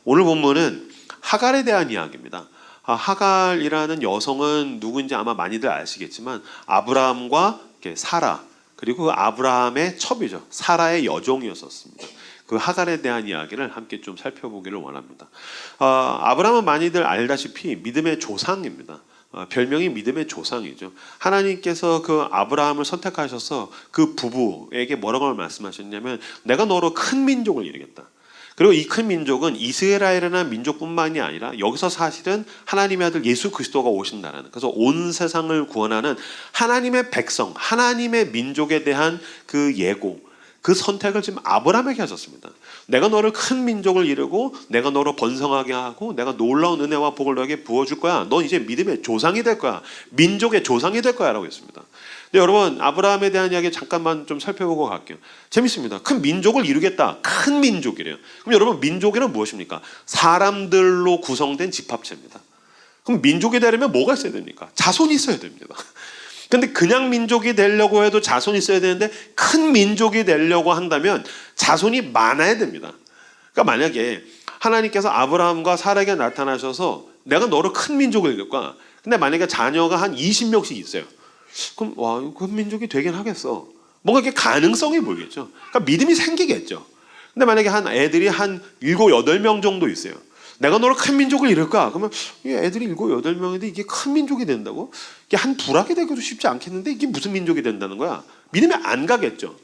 오늘 본문은 하갈에 대한 이야기입니다. 하갈이라는 여성은 누구인지 아마 많이들 아시겠지만 아브라함과 사라, 그리고 아브라함의 첩이죠. 사라의 여종이었었습니다. 그 하갈에 대한 이야기를 함께 좀 살펴보기를 원합니다. 아브라함은 많이들 알다시피 믿음의 조상입니다. 별명이 믿음의 조상이죠. 하나님께서 그 아브라함을 선택하셔서 그 부부에게 뭐라고 말씀하셨냐면 내가 너로 큰 민족을 이루겠다. 그리고 이 큰 민족은 이스라엘이라는 민족뿐만이 아니라 여기서 사실은 하나님의 아들 예수 그리스도가 오신다라는, 그래서 온 세상을 구원하는 하나님의 백성, 하나님의 민족에 대한 그 예고, 그 선택을 지금 아브라함에게 하셨습니다. 내가 너를 큰 민족을 이루고 내가 너로 번성하게 하고 내가 놀라운 은혜와 복을 너에게 부어줄 거야. 넌 이제 믿음의 조상이 될 거야. 민족의 조상이 될 거야 라고 했습니다. 근데 여러분, 아브라함에 대한 이야기 잠깐만 좀 살펴보고 갈게요. 재밌습니다. 큰 민족을 이루겠다. 큰 민족이래요. 그럼 여러분, 민족이란 무엇입니까? 사람들로 구성된 집합체입니다. 그럼 민족이 되려면 뭐가 있어야 됩니까? 자손이 있어야 됩니다. 근데 그냥 민족이 되려고 해도 자손이 있어야 되는데 큰 민족이 되려고 한다면 자손이 많아야 됩니다. 그러니까 만약에 하나님께서 아브라함과 사라에게 나타나셔서 내가 너를 큰 민족을 이룰 거야. 근데 만약에 자녀가 한 20명씩 있어요. 그럼 와, 큰 민족이 되긴 하겠어. 뭔가 이렇게 가능성이 보이겠죠. 그러니까 믿음이 생기겠죠. 근데 만약에 한 애들이 한 7, 8명 정도 있어요. 내가 너를 큰 민족을 이룰 거야. 그러면 애들이 7, 8명인데 이게 큰 민족이 된다고? 이게 한 부락이 되기도 쉽지 않겠는데 이게 무슨 민족이 된다는 거야? 믿음이 안 가겠죠.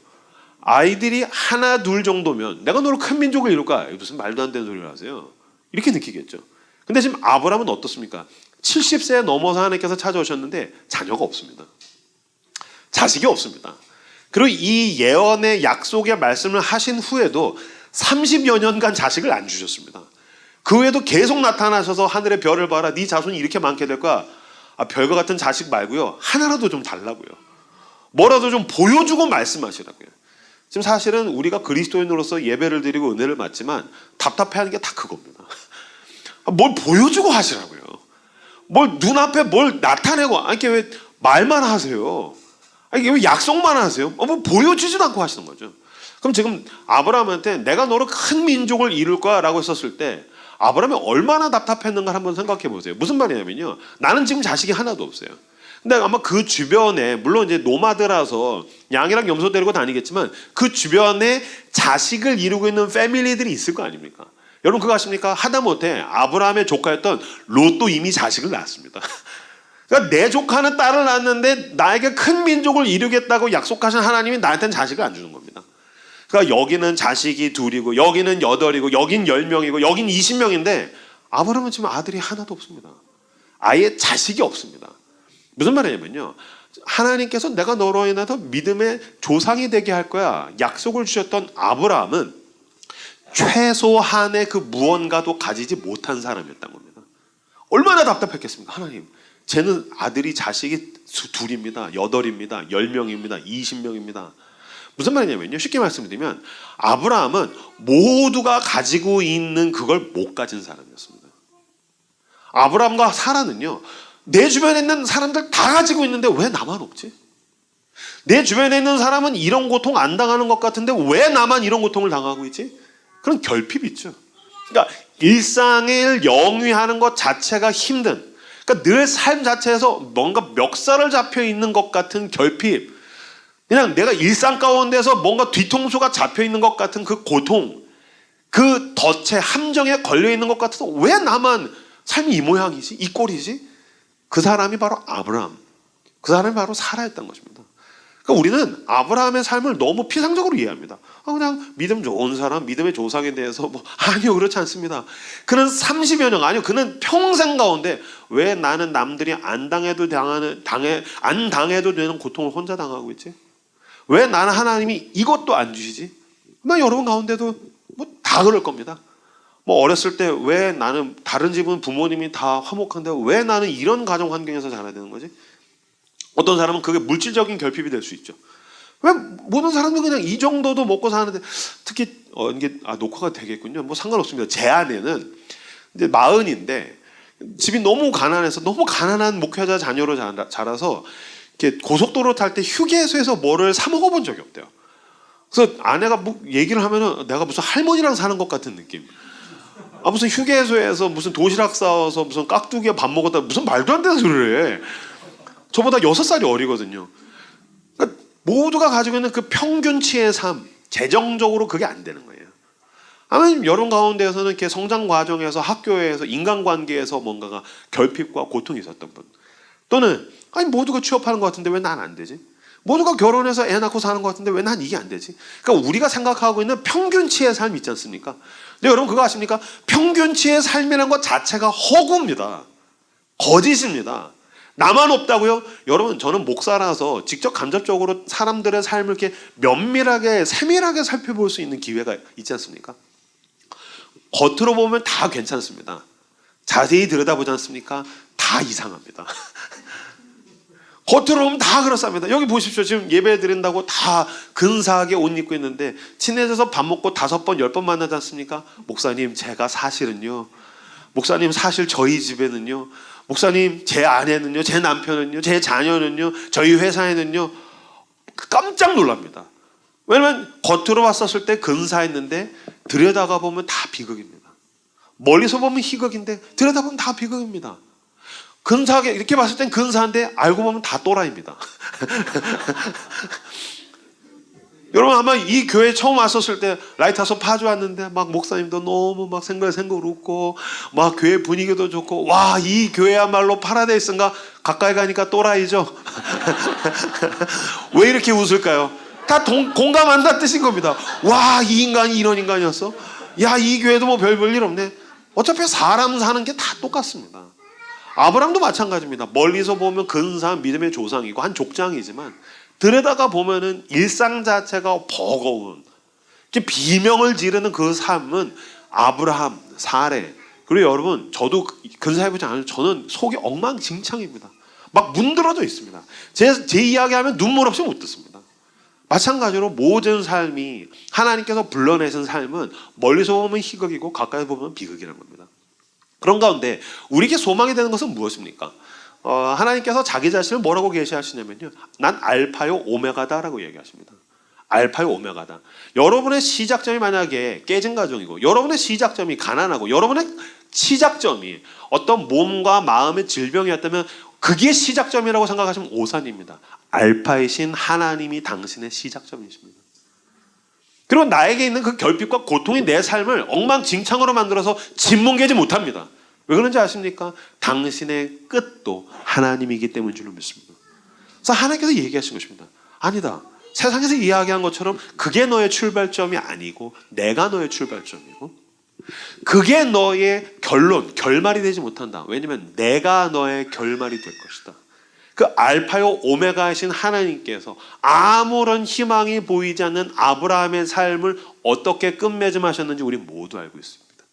아이들이 하나, 둘 정도면 내가 너를 큰 민족을 이룰 거야. 무슨 말도 안 되는 소리를 하세요. 이렇게 느끼겠죠. 근데 지금 아브라함은 어떻습니까? 70세에 넘어서 하나님께서 찾아오셨는데 자녀가 없습니다. 자식이 없습니다. 그리고 이 예언의 약속의 말씀을 하신 후에도 30여 년간 자식을 안 주셨습니다. 그 후에도 계속 나타나셔서 하늘의 별을 봐라. 네 자손이 이렇게 많게 될 거야. 별과 같은 자식 말고요. 하나라도 좀 달라고요. 뭐라도 좀 보여주고 말씀하시라고요. 지금 사실은 우리가 그리스도인으로서 예배를 드리고 은혜를 받지만 답답해하는 게 다 그겁니다. 뭘 보여주고 하시라고요. 뭘 눈앞에 뭘 나타내고, 이렇게 왜 말만 하세요? 이게 왜 약속만 하세요? 뭐 보여주지도 않고 하시는 거죠. 그럼 지금 아브라함한테 내가 너로 큰 민족을 이룰 거야 라고 했었을 때 아브라함이 얼마나 답답했는가 한번 생각해 보세요. 무슨 말이냐면요, 나는 지금 자식이 하나도 없어요. 근데 아마 그 주변에, 물론 이제 노마드라서 양이랑 염소 데리고 다니겠지만 그 주변에 자식을 이루고 있는 패밀리들이 있을 거 아닙니까? 여러분 그거 아십니까? 하다못해 아브라함의 조카였던 롯도 이미 자식을 낳았습니다. 그러니까 내 조카는 딸을 낳았는데 나에게 큰 민족을 이루겠다고 약속하신 하나님이 나한테는 자식을 안 주는 겁니다. 그러니까 여기는 자식이 2이고 여기는 8이고 여긴 10명이고 여긴 20명인데 아브라함은 지금 아들이 하나도 없습니다. 아예 자식이 없습니다. 무슨 말이냐면요, 하나님께서 내가 너로 인해서 믿음의 조상이 되게 할 거야 약속을 주셨던 아브라함은 최소한의 그 무언가도 가지지 못한 사람이었던 겁니다. 얼마나 답답했겠습니까? 하나님, 쟤는 아들이 자식이 2입니다. 8입니다. 10명입니다. 20명입니다. 무슨 말이냐면요, 쉽게 말씀드리면 아브라함은 모두가 가지고 있는 그걸 못 가진 사람이었습니다. 아브라함과 사라는요, 내 주변에 있는 사람들 다 가지고 있는데 왜 나만 없지? 내 주변에 있는 사람은 이런 고통 안 당하는 것 같은데 왜 나만 이런 고통을 당하고 있지? 그런 결핍이 있죠. 그러니까 일상을 영위하는 것 자체가 힘든, 그러니까 늘 삶 자체에서 뭔가 멱살을 잡혀 있는 것 같은 결핍, 그냥 내가 일상 가운데서 뭔가 뒤통수가 잡혀 있는 것 같은 그 고통, 그 덫에 함정에 걸려 있는 것 같아서 왜 나만 삶이 이 모양이지? 이 꼴이지? 그 사람이 바로 아브라함, 그 사람이 바로 사라였던 것입니다. 그러니까 우리는 아브라함의 삶을 너무 피상적으로 이해합니다. 그냥 믿음 좋은 사람, 믿음의 조상에 대해서 아니요, 그렇지 않습니다. 그는 30여 년, 아니요, 그는 평생 가운데 왜 나는 남들이 안 당해도 되는 고통을 혼자 당하고 있지? 왜 나는 하나님이 이것도 안 주시지? 여러분 가운데도 다 그럴 겁니다. 어렸을 때 왜 나는, 다른 집은 부모님이 다 화목한데 왜 나는 이런 가정 환경에서 자라야 되는 거지? 어떤 사람은 그게 물질적인 결핍이 될 수 있죠. 왜 모든 사람들 그냥 이 정도도 먹고 사는데, 특히 이게 녹화가 되겠군요. 상관없습니다. 제 아내는 이제 40인데 집이 너무 가난해서, 너무 가난한 목회자 자녀로 자라서 이렇게 고속도로 탈 때 휴게소에서 뭐를 사 먹어본 적이 없대요. 그래서 아내가 얘기를 하면은 내가 무슨 할머니랑 사는 것 같은 느낌. 무슨 휴게소에서 무슨 도시락 싸워서 무슨 깍두기에 밥 먹었다 무슨 말도 안 되는 소리를 해. 저보다 6살이 어리거든요. 그러니까 모두가 가지고 있는 그 평균치의 삶, 재정적으로 그게 안 되는 거예요. 아마 여러분 가운데에서는 이렇게 성장 과정에서 학교에서 인간관계에서 뭔가가 결핍과 고통이 있었던 분, 또는 아니 모두가 취업하는 것 같은데 왜 난 안 되지? 모두가 결혼해서 애 낳고 사는 것 같은데 왜 난 이게 안 되지? 그러니까 우리가 생각하고 있는 평균치의 삶이 있지 않습니까? 근데 여러분 그거 아십니까? 평균치의 삶이라는 것 자체가 허구입니다. 거짓입니다. 나만 없다고요? 여러분 저는 목사라서 직접 간접적으로 사람들의 삶을 이렇게 면밀하게 세밀하게 살펴볼 수 있는 기회가 있지 않습니까? 겉으로 보면 다 괜찮습니다. 자세히 들여다보지 않습니까? 다 이상합니다. 겉으로 보면 다 그렇습니다. 여기 보십시오. 지금 예배 드린다고 다 근사하게 옷 입고 있는데 친해져서 밥 먹고 5번 10번 만나지 않습니까? 목사님 제가 사실은요, 목사님 사실 저희 집에는요, 목사님 제 아내는요, 제 남편은요, 제 자녀는요, 저희 회사에는요, 깜짝 놀랍니다. 왜냐면 겉으로 봤었을 때 근사했는데 들여다가 보면 다 비극입니다. 멀리서 보면 희극인데 들여다보면 다 비극입니다. 근사하게 이렇게 봤을 땐 근사한데 알고 보면 다 또라이입니다. 여러분 아마 이 교회 처음 왔었을 때 라이트하우스 파주 왔는데 막 목사님도 너무 막 생글생글 웃고 막 교회 분위기도 좋고, 와 이 교회야말로 파라다이스인가? 가까이 가니까 또라이죠. 왜 이렇게 웃을까요? 다 공감한다 뜻인 겁니다. 와 이 인간이 이런 인간이었어? 야 이 교회도 뭐 별 볼 일 없네. 어차피 사람 사는 게 다 똑같습니다. 아브라함도 마찬가지입니다. 멀리서 보면 근사한 믿음의 조상이고 한 족장이지만 들여다가 보면은 일상 자체가 버거운 비명을 지르는 그 삶은 아브라함, 사레, 그리고 여러분 저도 근사해보지 않아요. 저는 속이 엉망진창입니다. 막 문드러져 있습니다. 제 이야기하면 눈물 없이 못 듣습니다. 마찬가지로 모든 삶이 하나님께서 불러내신 삶은 멀리서 보면 희극이고 가까이 보면 비극이라는 겁니다. 그런 가운데 우리에게 소망이 되는 것은 무엇입니까? 하나님께서 자기 자신을 뭐라고 계시하시냐면요, 난 알파요 오메가다라고 얘기하십니다. 알파요 오메가다. 여러분의 시작점이 만약에 깨진 가정이고, 여러분의 시작점이 가난하고, 여러분의 시작점이 어떤 몸과 마음의 질병이었다면 그게 시작점이라고 생각하시면 오산입니다. 알파이신 하나님이 당신의 시작점이십니다. 그리고 나에게 있는 그 결핍과 고통이 내 삶을 엉망진창으로 만들어서 짓뭉개지 못합니다. 왜 그런지 아십니까? 당신의 끝도 하나님이기 때문인 줄로 믿습니다. 그래서 하나님께서 얘기하신 것입니다. 아니다. 세상에서 이야기한 것처럼 그게 너의 출발점이 아니고 내가 너의 출발점이고 그게 너의 결말이 되지 못한다. 왜냐하면 내가 너의 결말이 될 것이다. 그 알파요 오메가이신 하나님께서 아무런 희망이 보이지 않는 아브라함의 삶을 어떻게 끝맺음하셨는지 우리 모두 알고 있습니다.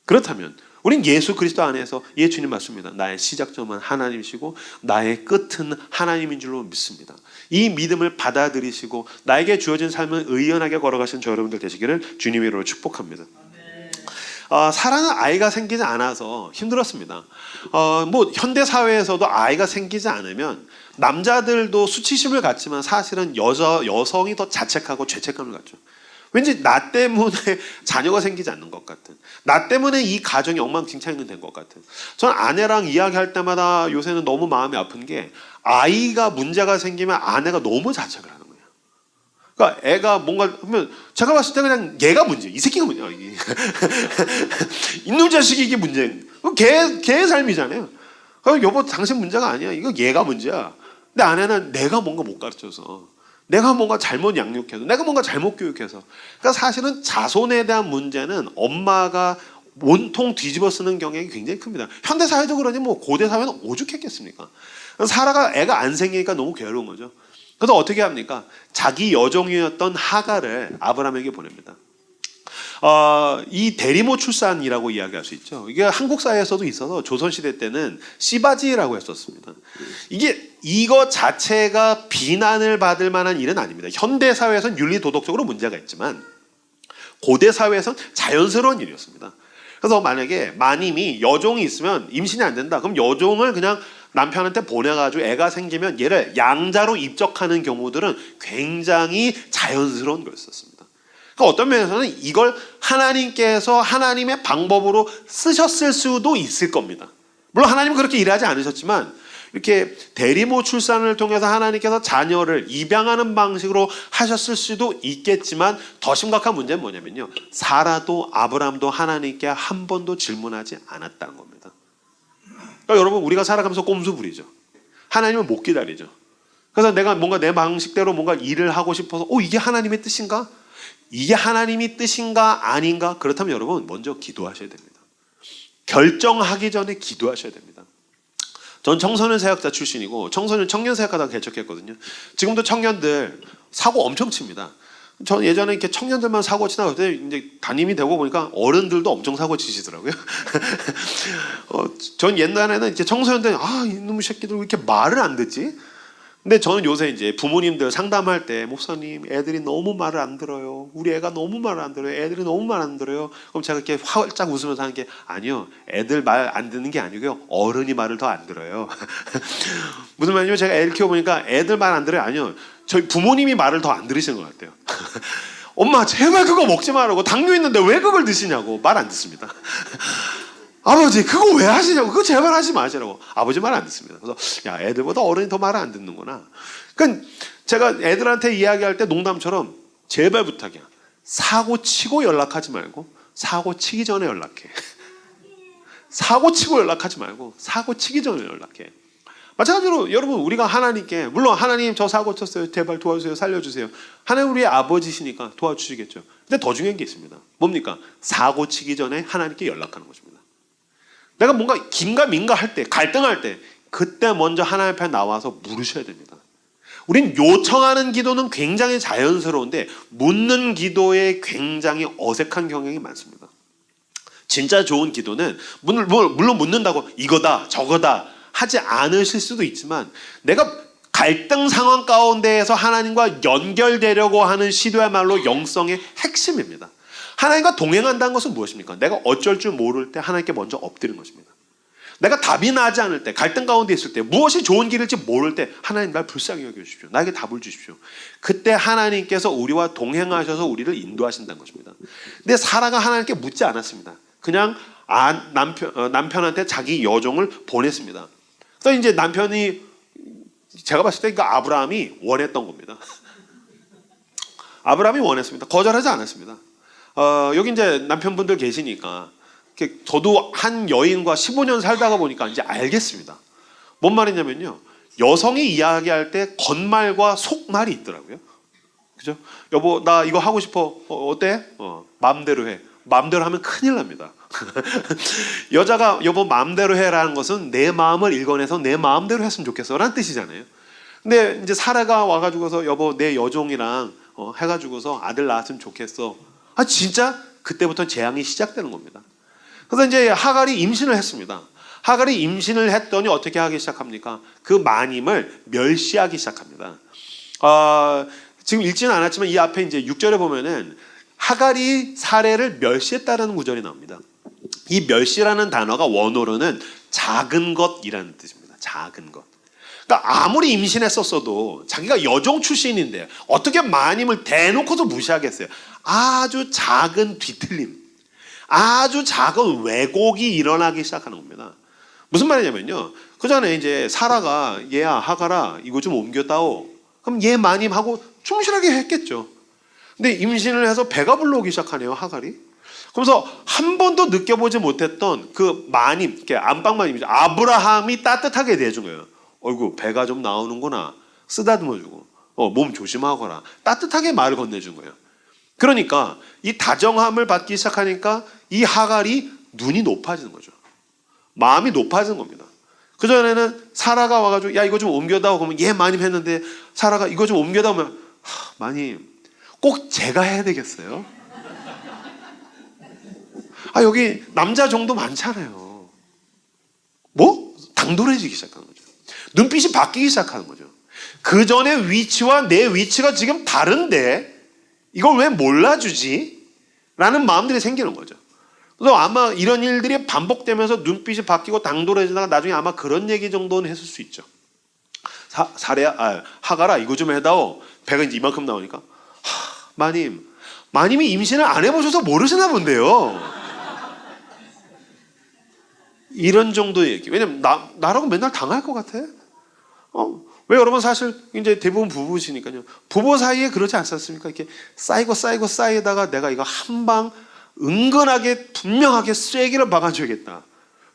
그렇다면 우린 예수 그리스도 안에서 주님 맞습니다. 나의 시작점은 하나님이시고 나의 끝은 하나님인 줄로 믿습니다. 이 믿음을 받아들이시고 나에게 주어진 삶을 의연하게 걸어가신 저 여러분들 되시기를 주님의 이름으로 축복합니다. 사라는 아이가 생기지 않아서 힘들었습니다. 뭐 현대 사회에서도 아이가 생기지 않으면 남자들도 수치심을 갖지만 사실은 여성이 더 자책하고 죄책감을 갖죠. 왠지 나 때문에 자녀가 생기지 않는 것 같은, 나 때문에 이 가정이 엉망진창이 된 것 같은. 저는 아내랑 이야기할 때마다 요새는 너무 마음이 아픈 게 아이가 문제가 생기면 아내가 너무 자책을 하는 거예요. 그러니까 애가 뭔가 하면 제가 봤을 때 그냥 얘가 문제, 이 새끼가 문제야. 이놈 자식이 이게 문제. 걔의 삶이잖아요. 그럼 여보 당신 문제가 아니야. 이거 얘가 문제야. 근데 아내는 내가 뭔가 못 가르쳐서, 내가 뭔가 잘못 양육해서, 내가 뭔가 잘못 교육해서. 그러니까 사실은 자손에 대한 문제는 엄마가 온통 뒤집어 쓰는 경향이 굉장히 큽니다. 현대 사회도 그러니 뭐 고대 사회는 오죽했겠습니까? 사라가 애가 안 생기니까 너무 괴로운 거죠. 그래서 어떻게 합니까? 자기 여종이었던 하갈을 아브라함에게 보냅니다. 이 대리모 출산이라고 이야기할 수 있죠. 이게 한국 사회에서도 있어서 조선시대 때는 씨바지라고 했었습니다. 이거 자체가 비난을 받을 만한 일은 아닙니다. 현대 사회에서는 윤리 도덕적으로 문제가 있지만 고대 사회에서는 자연스러운 일이었습니다. 그래서 만약에 마님이 여종이 있으면 임신이 안 된다. 그럼 여종을 그냥 남편한테 보내가지고 애가 생기면 얘를 양자로 입적하는 경우들은 굉장히 자연스러운 거였었습니다. 그러니까 어떤 면에서는 이걸 하나님께서 하나님의 방법으로 쓰셨을 수도 있을 겁니다. 물론 하나님은 그렇게 일하지 않으셨지만 이렇게 대리모 출산을 통해서 하나님께서 자녀를 입양하는 방식으로 하셨을 수도 있겠지만 더 심각한 문제는 뭐냐면요, 사라도 아브라함도 하나님께 한 번도 질문하지 않았다는 겁니다. 그러니까 여러분, 우리가 살아가면서 꼼수 부리죠. 하나님은 못 기다리죠. 그래서 내가 뭔가 내 방식대로 뭔가 일을 하고 싶어서 이게 하나님의 뜻인가? 이게 하나님의 뜻인가 아닌가? 그렇다면 여러분, 먼저 기도하셔야 됩니다. 결정하기 전에 기도하셔야 됩니다. 전 청소년 사역자 출신이고 청년 사역하다가 개척했거든요. 지금도 청년들 사고 엄청 칩니다. 전 예전에 이렇게 청년들만 사고 치나 그때 이제 담임이 되고 보니까 어른들도 엄청 사고 치시더라고요. 전 옛날에는 이제 청소년들 이놈의 새끼들 왜 이렇게 말을 안 듣지? 근데 저는 요새 이제 부모님들 상담할 때, 목사님, 애들이 너무 말을 안 들어요. 우리 애가 너무 말을 안 들어요. 애들이 너무 말 안 들어요. 그럼 제가 이렇게 활짝 웃으면서 하는 게, 아니요, 애들 말 안 듣는 게 아니고요, 어른이 말을 더 안 들어요. 무슨 말이냐면, 제가 애를 키워보니까 애들 말 안 들어요. 아니요, 저희 부모님이 말을 더 안 들으시는 것 같아요. 엄마, 제발 그거 먹지 말라고. 당뇨 있는데 왜 그걸 드시냐고. 말 안 듣습니다. 아버지, 그거 왜 하시냐고. 그거 제발 하지 마시라고. 아버지 말 안 듣습니다. 그래서 야, 애들보다 어른이 더 말을 안 듣는구나. 그러니까 제가 애들한테 이야기할 때 농담처럼 제발 부탁이야. 사고 치고 연락하지 말고 사고 치기 전에 연락해. 사고 치고 연락하지 말고 사고 치기 전에 연락해. 마찬가지로 여러분, 우리가 하나님께, 물론 하나님 저 사고 쳤어요, 제발 도와주세요, 살려주세요. 하나님 우리의 아버지시니까 도와주시겠죠. 근데 더 중요한 게 있습니다. 뭡니까? 사고 치기 전에 하나님께 연락하는 것입니다. 내가 뭔가 긴가민가 할 때, 갈등할 때, 그때 먼저 하나님 앞에 나와서 물으셔야 됩니다. 우린 요청하는 기도는 굉장히 자연스러운데 묻는 기도에 굉장히 어색한 경향이 많습니다. 진짜 좋은 기도는 물론 묻는다고 이거다 저거다 하지 않으실 수도 있지만, 내가 갈등 상황 가운데에서 하나님과 연결되려고 하는 시도야말로 영성의 핵심입니다. 하나님과 동행한다는 것은 무엇입니까? 내가 어쩔 줄 모를 때 하나님께 먼저 엎드리는 것입니다. 내가 답이 나지 않을 때, 갈등 가운데 있을 때, 무엇이 좋은 길일지 모를 때, 하나님 날 불쌍히 여겨주십시오. 나에게 답을 주십시오. 그때 하나님께서 우리와 동행하셔서 우리를 인도하신다는 것입니다. 근데 사라가 하나님께 묻지 않았습니다. 그냥 남편한테 자기 여종을 보냈습니다. 그래서 이제 남편이, 제가 봤을 때 아브라함이 원했던 겁니다. 아브라함이 원했습니다. 거절하지 않았습니다. 여기 이제 남편분들 계시니까, 저도 한 여인과 15년 살다가 보니까 이제 알겠습니다. 뭔 말이냐면요, 여성이 이야기할 때 겉말과 속말이 있더라고요. 그죠? 여보, 나 이거 하고 싶어. 어때? 마음대로 해. 마음대로 하면 큰일 납니다. 여자가 여보 마음대로 해라는 것은 내 마음을 읽어내서 내 마음대로 했으면 좋겠어 라는 뜻이잖아요. 근데 이제 사라가 와가지고서 여보 내 여종이랑 해가지고서 아들 낳았으면 좋겠어. 진짜? 그때부터 재앙이 시작되는 겁니다. 그래서 이제 하갈이 임신을 했습니다. 하갈이 임신을 했더니 어떻게 하기 시작합니까? 그 마님을 멸시하기 시작합니다. 지금 읽지는 않았지만 이 앞에 이제 6절에 보면은 하갈이 사례를 멸시했다라는 구절이 나옵니다. 이 멸시라는 단어가 원어로는 작은 것이라는 뜻입니다. 작은 것. 그러니까 아무리 임신했었어도 자기가 여종 출신인데 어떻게 마님을 대놓고서 무시하겠어요? 아주 작은 뒤틀림, 아주 작은 왜곡이 일어나기 시작하는 겁니다. 무슨 말이냐면요, 그 전에 이제 사라가 얘야 하갈아 이거 좀 옮겼다오. 그럼 얘 마님하고 충실하게 했겠죠. 근데 임신을 해서 배가 불러오기 시작하네요, 하갈이. 그래서 한 번도 느껴보지 못했던 그 마님, 안방마님이죠. 아브라함이 따뜻하게 대해준 거예요. 어이구 배가 좀 나오는구나. 쓰다듬어주고 몸 조심하거라. 따뜻하게 말을 건네준 거예요. 그러니까 이 다정함을 받기 시작하니까 이 하갈이 눈이 높아지는 거죠. 마음이 높아지는 겁니다. 그전에는 사라가 와가지고 야 이거 좀 옮겨다오 그러면 얘 마님 했는데 사라가 이거 좀 옮겨다오면 마님 꼭 제가 해야 되겠어요? 여기 남자 정도 많잖아요. 뭐? 당돌해지기 시작하는 거죠. 눈빛이 바뀌기 시작하는 거죠. 그 전의 위치와 내 위치가 지금 다른데 이걸 왜 몰라주지? 라는 마음들이 생기는 거죠. 그래서 아마 이런 일들이 반복되면서 눈빛이 바뀌고 당돌해지다가 나중에 아마 그런 얘기 정도는 했을 수 있죠. 하갈아 이거 좀 해다오. 배가 이제 이만큼 나오니까 마님 마님이 임신을 안 해보셔서 모르시나 본데요. 이런 정도의 얘기. 왜냐면 나라고 맨날 당할 것 같아. 왜 여러분 사실 이제 대부분 부부시니까요. 부부 사이에 그러지 않습니까? 이렇게 쌓이다가 내가 이거 한 방 은근하게 분명하게 쐐기를 박아줘야겠다.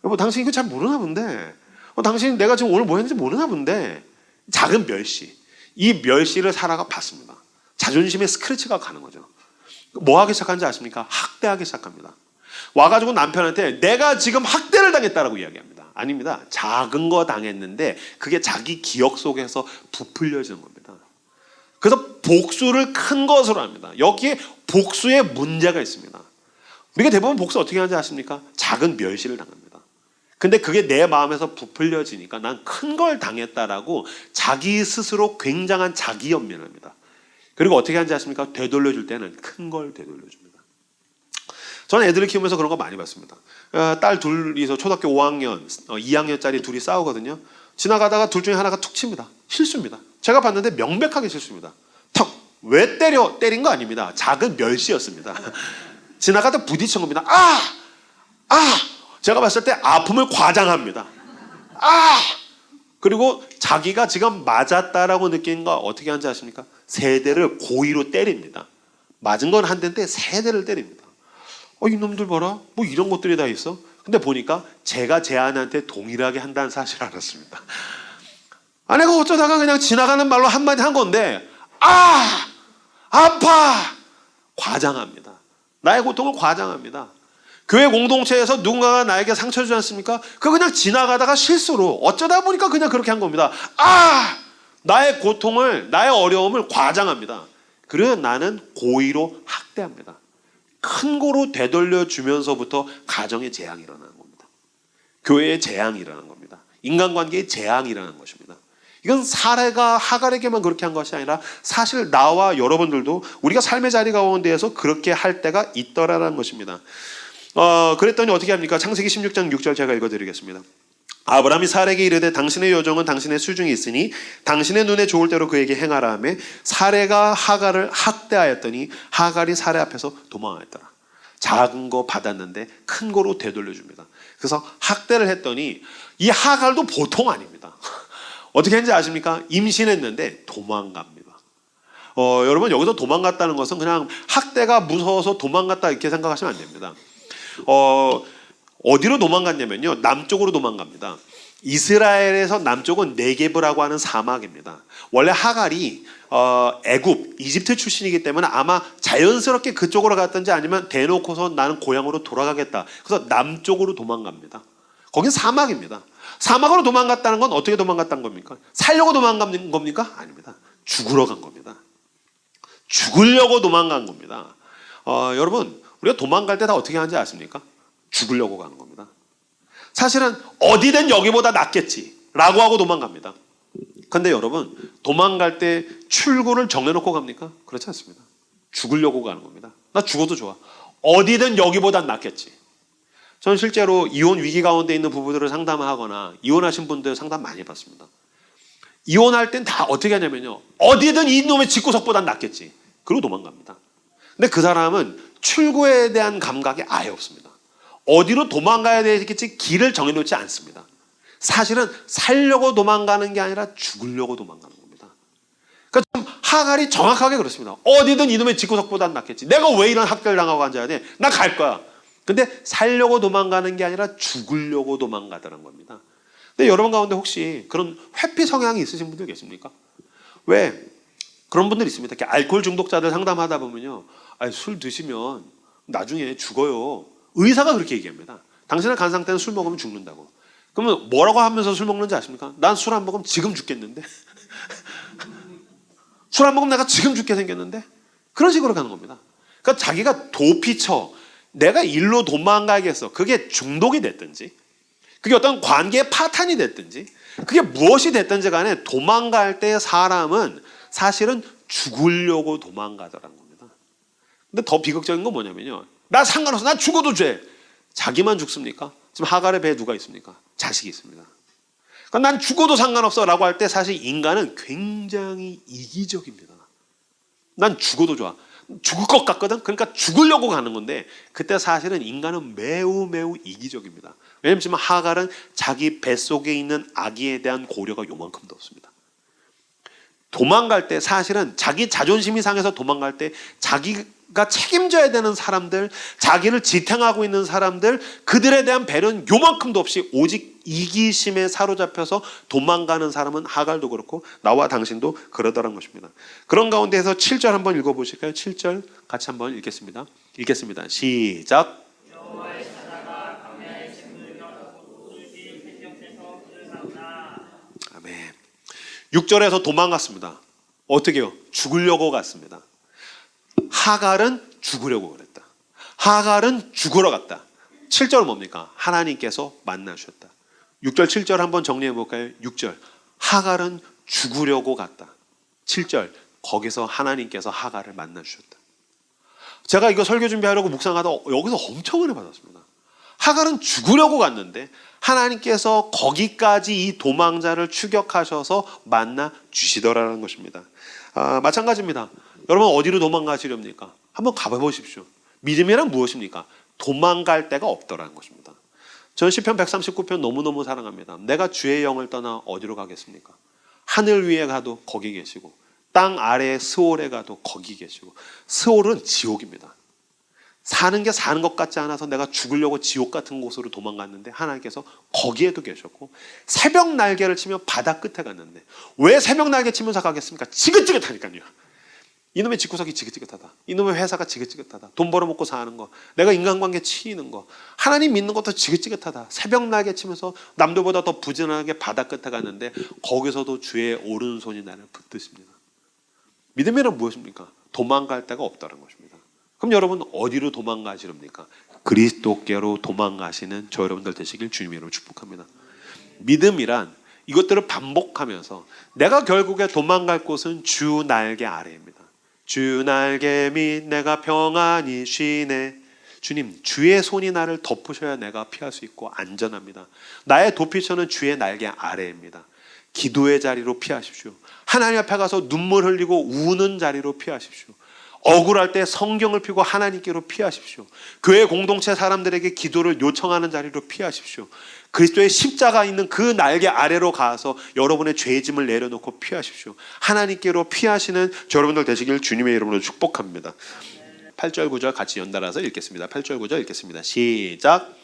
여보, 당신 이거 잘 모르나 본데. 당신 내가 지금 오늘 뭐 했는지 모르나 본데. 작은 멸시. 이 멸시를 사라가 받습니다. 자존심에 스크래치가 가는 거죠. 뭐 하기 시작하는지 아십니까? 학대하기 시작합니다. 와가지고 남편한테 내가 지금 학대를 당했다라고 이야기합니다. 아닙니다. 작은 거 당했는데 그게 자기 기억 속에서 부풀려지는 겁니다. 그래서 복수를 큰 것으로 합니다. 여기에 복수에 문제가 있습니다. 우리가 대부분 복수 어떻게 하는지 아십니까? 작은 멸시를 당합니다. 근데 그게 내 마음에서 부풀려지니까 난 큰 걸 당했다라고 자기 스스로 굉장한 자기 연민을 합니다. 그리고 어떻게 하는지 아십니까? 되돌려줄 때는 큰 걸 되돌려줍니다. 저는 애들을 키우면서 그런 거 많이 봤습니다. 딸 둘이서 초등학교 5학년, 2학년짜리 둘이 싸우거든요. 지나가다가 둘 중에 하나가 툭 칩니다. 실수입니다. 제가 봤는데 명백하게 실수입니다. 턱! 왜 때린 거 아닙니다. 작은 멸시였습니다. 지나가다 부딪힌 겁니다. 제가 봤을 때 아픔을 과장합니다. 그리고 자기가 지금 맞았다라고 느낀 거 어떻게 하는지 아십니까? 세 대를 고의로 때립니다. 맞은 건 한 대인데 세 대를 때립니다. 이놈들 봐라. 뭐 이런 것들이 다 있어. 근데 보니까 제가 제 아내한테 동일하게 한다는 사실을 알았습니다. 아내가 어쩌다가 그냥 지나가는 말로 한마디 한 건데 아파! 과장합니다. 나의 고통을 과장합니다. 교회 공동체에서 누군가가 나에게 상처 주지 않습니까? 그거 그냥 지나가다가 실수로 어쩌다 보니까 그냥 그렇게 한 겁니다. 나의 고통을, 나의 어려움을 과장합니다. 그래서 나는 고의로 학대합니다. 큰 거로 되돌려 주면서부터 가정의 재앙이 일어나는 겁니다. 교회의 재앙이 일어나는 겁니다. 인간관계의 재앙이 일어나는 것입니다. 이건 사례가 하갈에게만 그렇게 한 것이 아니라 사실 나와 여러분들도 우리가 삶의 자리 가운데에서 그렇게 할 때가 있더라라는 것입니다. 그랬더니 어떻게 합니까? 창세기 16장 6절 제가 읽어드리겠습니다. 아브라함이 사레에게 이르되 당신의 여종은 당신의 수중에 있으니 당신의 눈에 좋을 대로 그에게 행하라 하며 사레가 하갈을 학대하였더니 하갈이 사레 앞에서 도망하였더라. 작은 거 받았는데 큰 거로 되돌려줍니다. 그래서 학대를 했더니 이 하갈도 보통 아닙니다. 어떻게 했는지 아십니까? 임신했는데 도망갑니다. 여러분 여기서 도망갔다는 것은 그냥 학대가 무서워서 도망갔다 이렇게 생각하시면 안 됩니다. 어디로 도망갔냐면요, 남쪽으로 도망갑니다. 이스라엘에서 남쪽은 네게브라고 하는 사막입니다. 원래 하갈이 애굽, 이집트 출신이기 때문에 아마 자연스럽게 그쪽으로 갔든지 아니면 대놓고서 나는 고향으로 돌아가겠다. 그래서 남쪽으로 도망갑니다. 거긴 사막입니다. 사막으로 도망갔다는 건 어떻게 도망갔다는 겁니까? 살려고 도망간 겁니까? 아닙니다. 죽으러 간 겁니다. 죽으려고 도망간 겁니다. 여러분 우리가 도망갈 때 다 어떻게 하는지 아십니까? 죽으려고 가는 겁니다. 사실은 어디든 여기보다 낫겠지 라고 하고 도망갑니다. 그런데 여러분 도망갈 때 출구를 정해놓고 갑니까? 그렇지 않습니다. 죽으려고 가는 겁니다. 나 죽어도 좋아. 어디든 여기보다 낫겠지. 저는 실제로 이혼 위기 가운데 있는 부부들을 상담하거나 이혼하신 분들 상담 많이 받습니다. 이혼할 땐 다 어떻게 하냐면요, 어디든 이놈의 집구석보단 낫겠지. 그리고 도망갑니다. 근데 그 사람은 출구에 대한 감각이 아예 없습니다. 어디로 도망가야 되겠지 길을 정해놓지 않습니다. 사실은 살려고 도망가는 게 아니라 죽으려고 도망가는 겁니다. 그러니까 좀 하갈이 정확하게 그렇습니다. 어디든 이놈의 집구석보단 낫겠지. 내가 왜 이런 학대를 당하고 앉아야 돼? 나 갈 거야. 근데 살려고 도망가는 게 아니라 죽으려고 도망가더라는 겁니다. 근데 여러분 가운데 혹시 그런 회피 성향이 있으신 분들 계십니까? 왜 그런 분들 있습니다. 이렇게 알코올 중독자들 상담하다 보면요, 술 드시면 나중에 죽어요. 의사가 그렇게 얘기합니다. 당신의 간 상태는 술 먹으면 죽는다고. 그러면 뭐라고 하면서 술 먹는지 아십니까? 난 술 안 먹으면 지금 죽겠는데. 술 안 먹으면 내가 지금 죽게 생겼는데. 그런 식으로 가는 겁니다. 그러니까 자기가 도피처, 내가 일로 도망가겠어. 그게 중독이 됐든지, 그게 어떤 관계의 파탄이 됐든지, 그게 무엇이 됐든지 간에 도망갈 때 사람은 사실은 죽으려고 도망가더라는 겁니다. 근데 더 비극적인 건 뭐냐면요, 나 상관없어. 나 죽어도 죄. 자기만 죽습니까? 지금 하갈의 배에 누가 있습니까? 자식이 있습니다. 그러니까 난 죽어도 상관없어 라고 할 때 사실 인간은 굉장히 이기적입니다. 난 죽어도 좋아. 죽을 것 같거든. 그러니까 죽으려고 가는 건데 그때 사실은 인간은 매우 매우 이기적입니다. 왜냐하면 지금 하갈은 자기 뱃속에 있는 아기에 대한 고려가 요만큼도 없습니다. 도망갈 때 사실은 자기 자존심이 상해서 도망갈 때 자기가 책임져야 되는 사람들, 자기를 지탱하고 있는 사람들, 그들에 대한 배려는 요만큼도 없이 오직 이기심에 사로잡혀서 도망가는 사람은 하갈도 그렇고 나와 당신도 그러더란 것입니다. 그런 가운데에서 7절 한번 읽어보실까요? 7절 같이 한번 읽겠습니다. 읽겠습니다. 시작. 아멘. 6절에서 도망갔습니다. 어떻게요? 죽으려고 갔습니다. 하갈은 죽으려고 그랬다. 하갈은 죽으러 갔다. 7절은 뭡니까? 하나님께서 만나주셨다. 6절 7절 한번 정리해 볼까요? 6절 하갈은 죽으려고 갔다. 7절 거기서 하나님께서 하갈을 만나주셨다. 제가 이거 설교 준비하려고 묵상하다 여기서 엄청 은혜 받았습니다. 하갈은 죽으려고 갔는데 하나님께서 거기까지 이 도망자를 추격하셔서 만나 주시더라는 것입니다. 마찬가지입니다. 여러분 어디로 도망가시렵니까? 한번 가보십시오. 믿음이란 무엇입니까? 도망갈 데가 없더라는 것입니다. 저는 시편 139편 너무너무 사랑합니다. 내가 주의 영을 떠나 어디로 가겠습니까? 하늘 위에 가도 거기 계시고 땅 아래에 스올에 가도 거기 계시고. 스올은 지옥입니다. 사는 게 사는 것 같지 않아서 내가 죽으려고 지옥 같은 곳으로 도망갔는데 하나님께서 거기에도 계셨고, 새벽 날개를 치며 바다 끝에 갔는데 왜 새벽 날개 치면서 가겠습니까? 지긋지긋하니까요. 이놈의 집구석이 지긋지긋하다. 이놈의 회사가 지긋지긋하다. 돈 벌어먹고 사는 거, 내가 인간관계 치이는 거, 하나님 믿는 것도 지긋지긋하다. 새벽 날개 치면서 남들보다 더 부지런하게 바다 끝에 갔는데 거기서도 주의 오른손이 나를 붙드십니다. 믿음이란 무엇입니까? 도망갈 데가 없다는 것입니다. 그럼 여러분 어디로 도망가시렵니까? 그리스도께로 도망가시는 저 여러분들 되시길 주님의 이름으로 축복합니다. 믿음이란 이것들을 반복하면서 내가 결국에 도망갈 곳은 주 날개 아래입니다. 주 날개 밑 내가 평안히 쉬네. 주님, 주의 손이 나를 덮으셔야 내가 피할 수 있고 안전합니다. 나의 도피처는 주의 날개 아래입니다. 기도의 자리로 피하십시오. 하나님 앞에 가서 눈물 흘리고 우는 자리로 피하십시오. 억울할 때 성경을 펴고 하나님께로 피하십시오. 교회 공동체 사람들에게 기도를 요청하는 자리로 피하십시오. 그리스도의 십자가 있는 그 날개 아래로 가서 여러분의 죄짐을 내려놓고 피하십시오. 하나님께로 피하시는 여러분들 되시길 주님의 이름으로 축복합니다. 8절 9절 같이 연달아서 읽겠습니다. 8절 9절 읽겠습니다. 시작.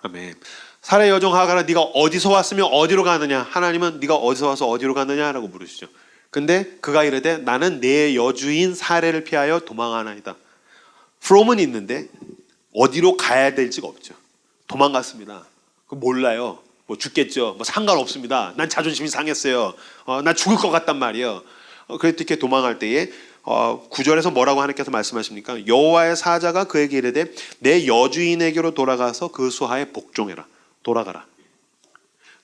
아멘. 사라의 여종 하갈아, 네가 어디서 왔으며 어디로 가느냐? 하나님은 네가 어디서 와서 어디로 가느냐라고 물으시죠. 근데 그가 이르되 나는 내 여주인 사례를 피하여 도망하나이다. from은 있는데 어디로 가야 될지가 없죠. 도망갔습니다. 몰라요. 뭐 죽겠죠. 뭐 상관없습니다. 난 자존심이 상했어요. 난 죽을 것 같단 말이에요. 그렇게 도망할 때에 9절에서 뭐라고 하나님께서 말씀하십니까? 여호와의 사자가 그에게 이르되 내 여주인에게로 돌아가서 그 수하에 복종해라. 돌아가라.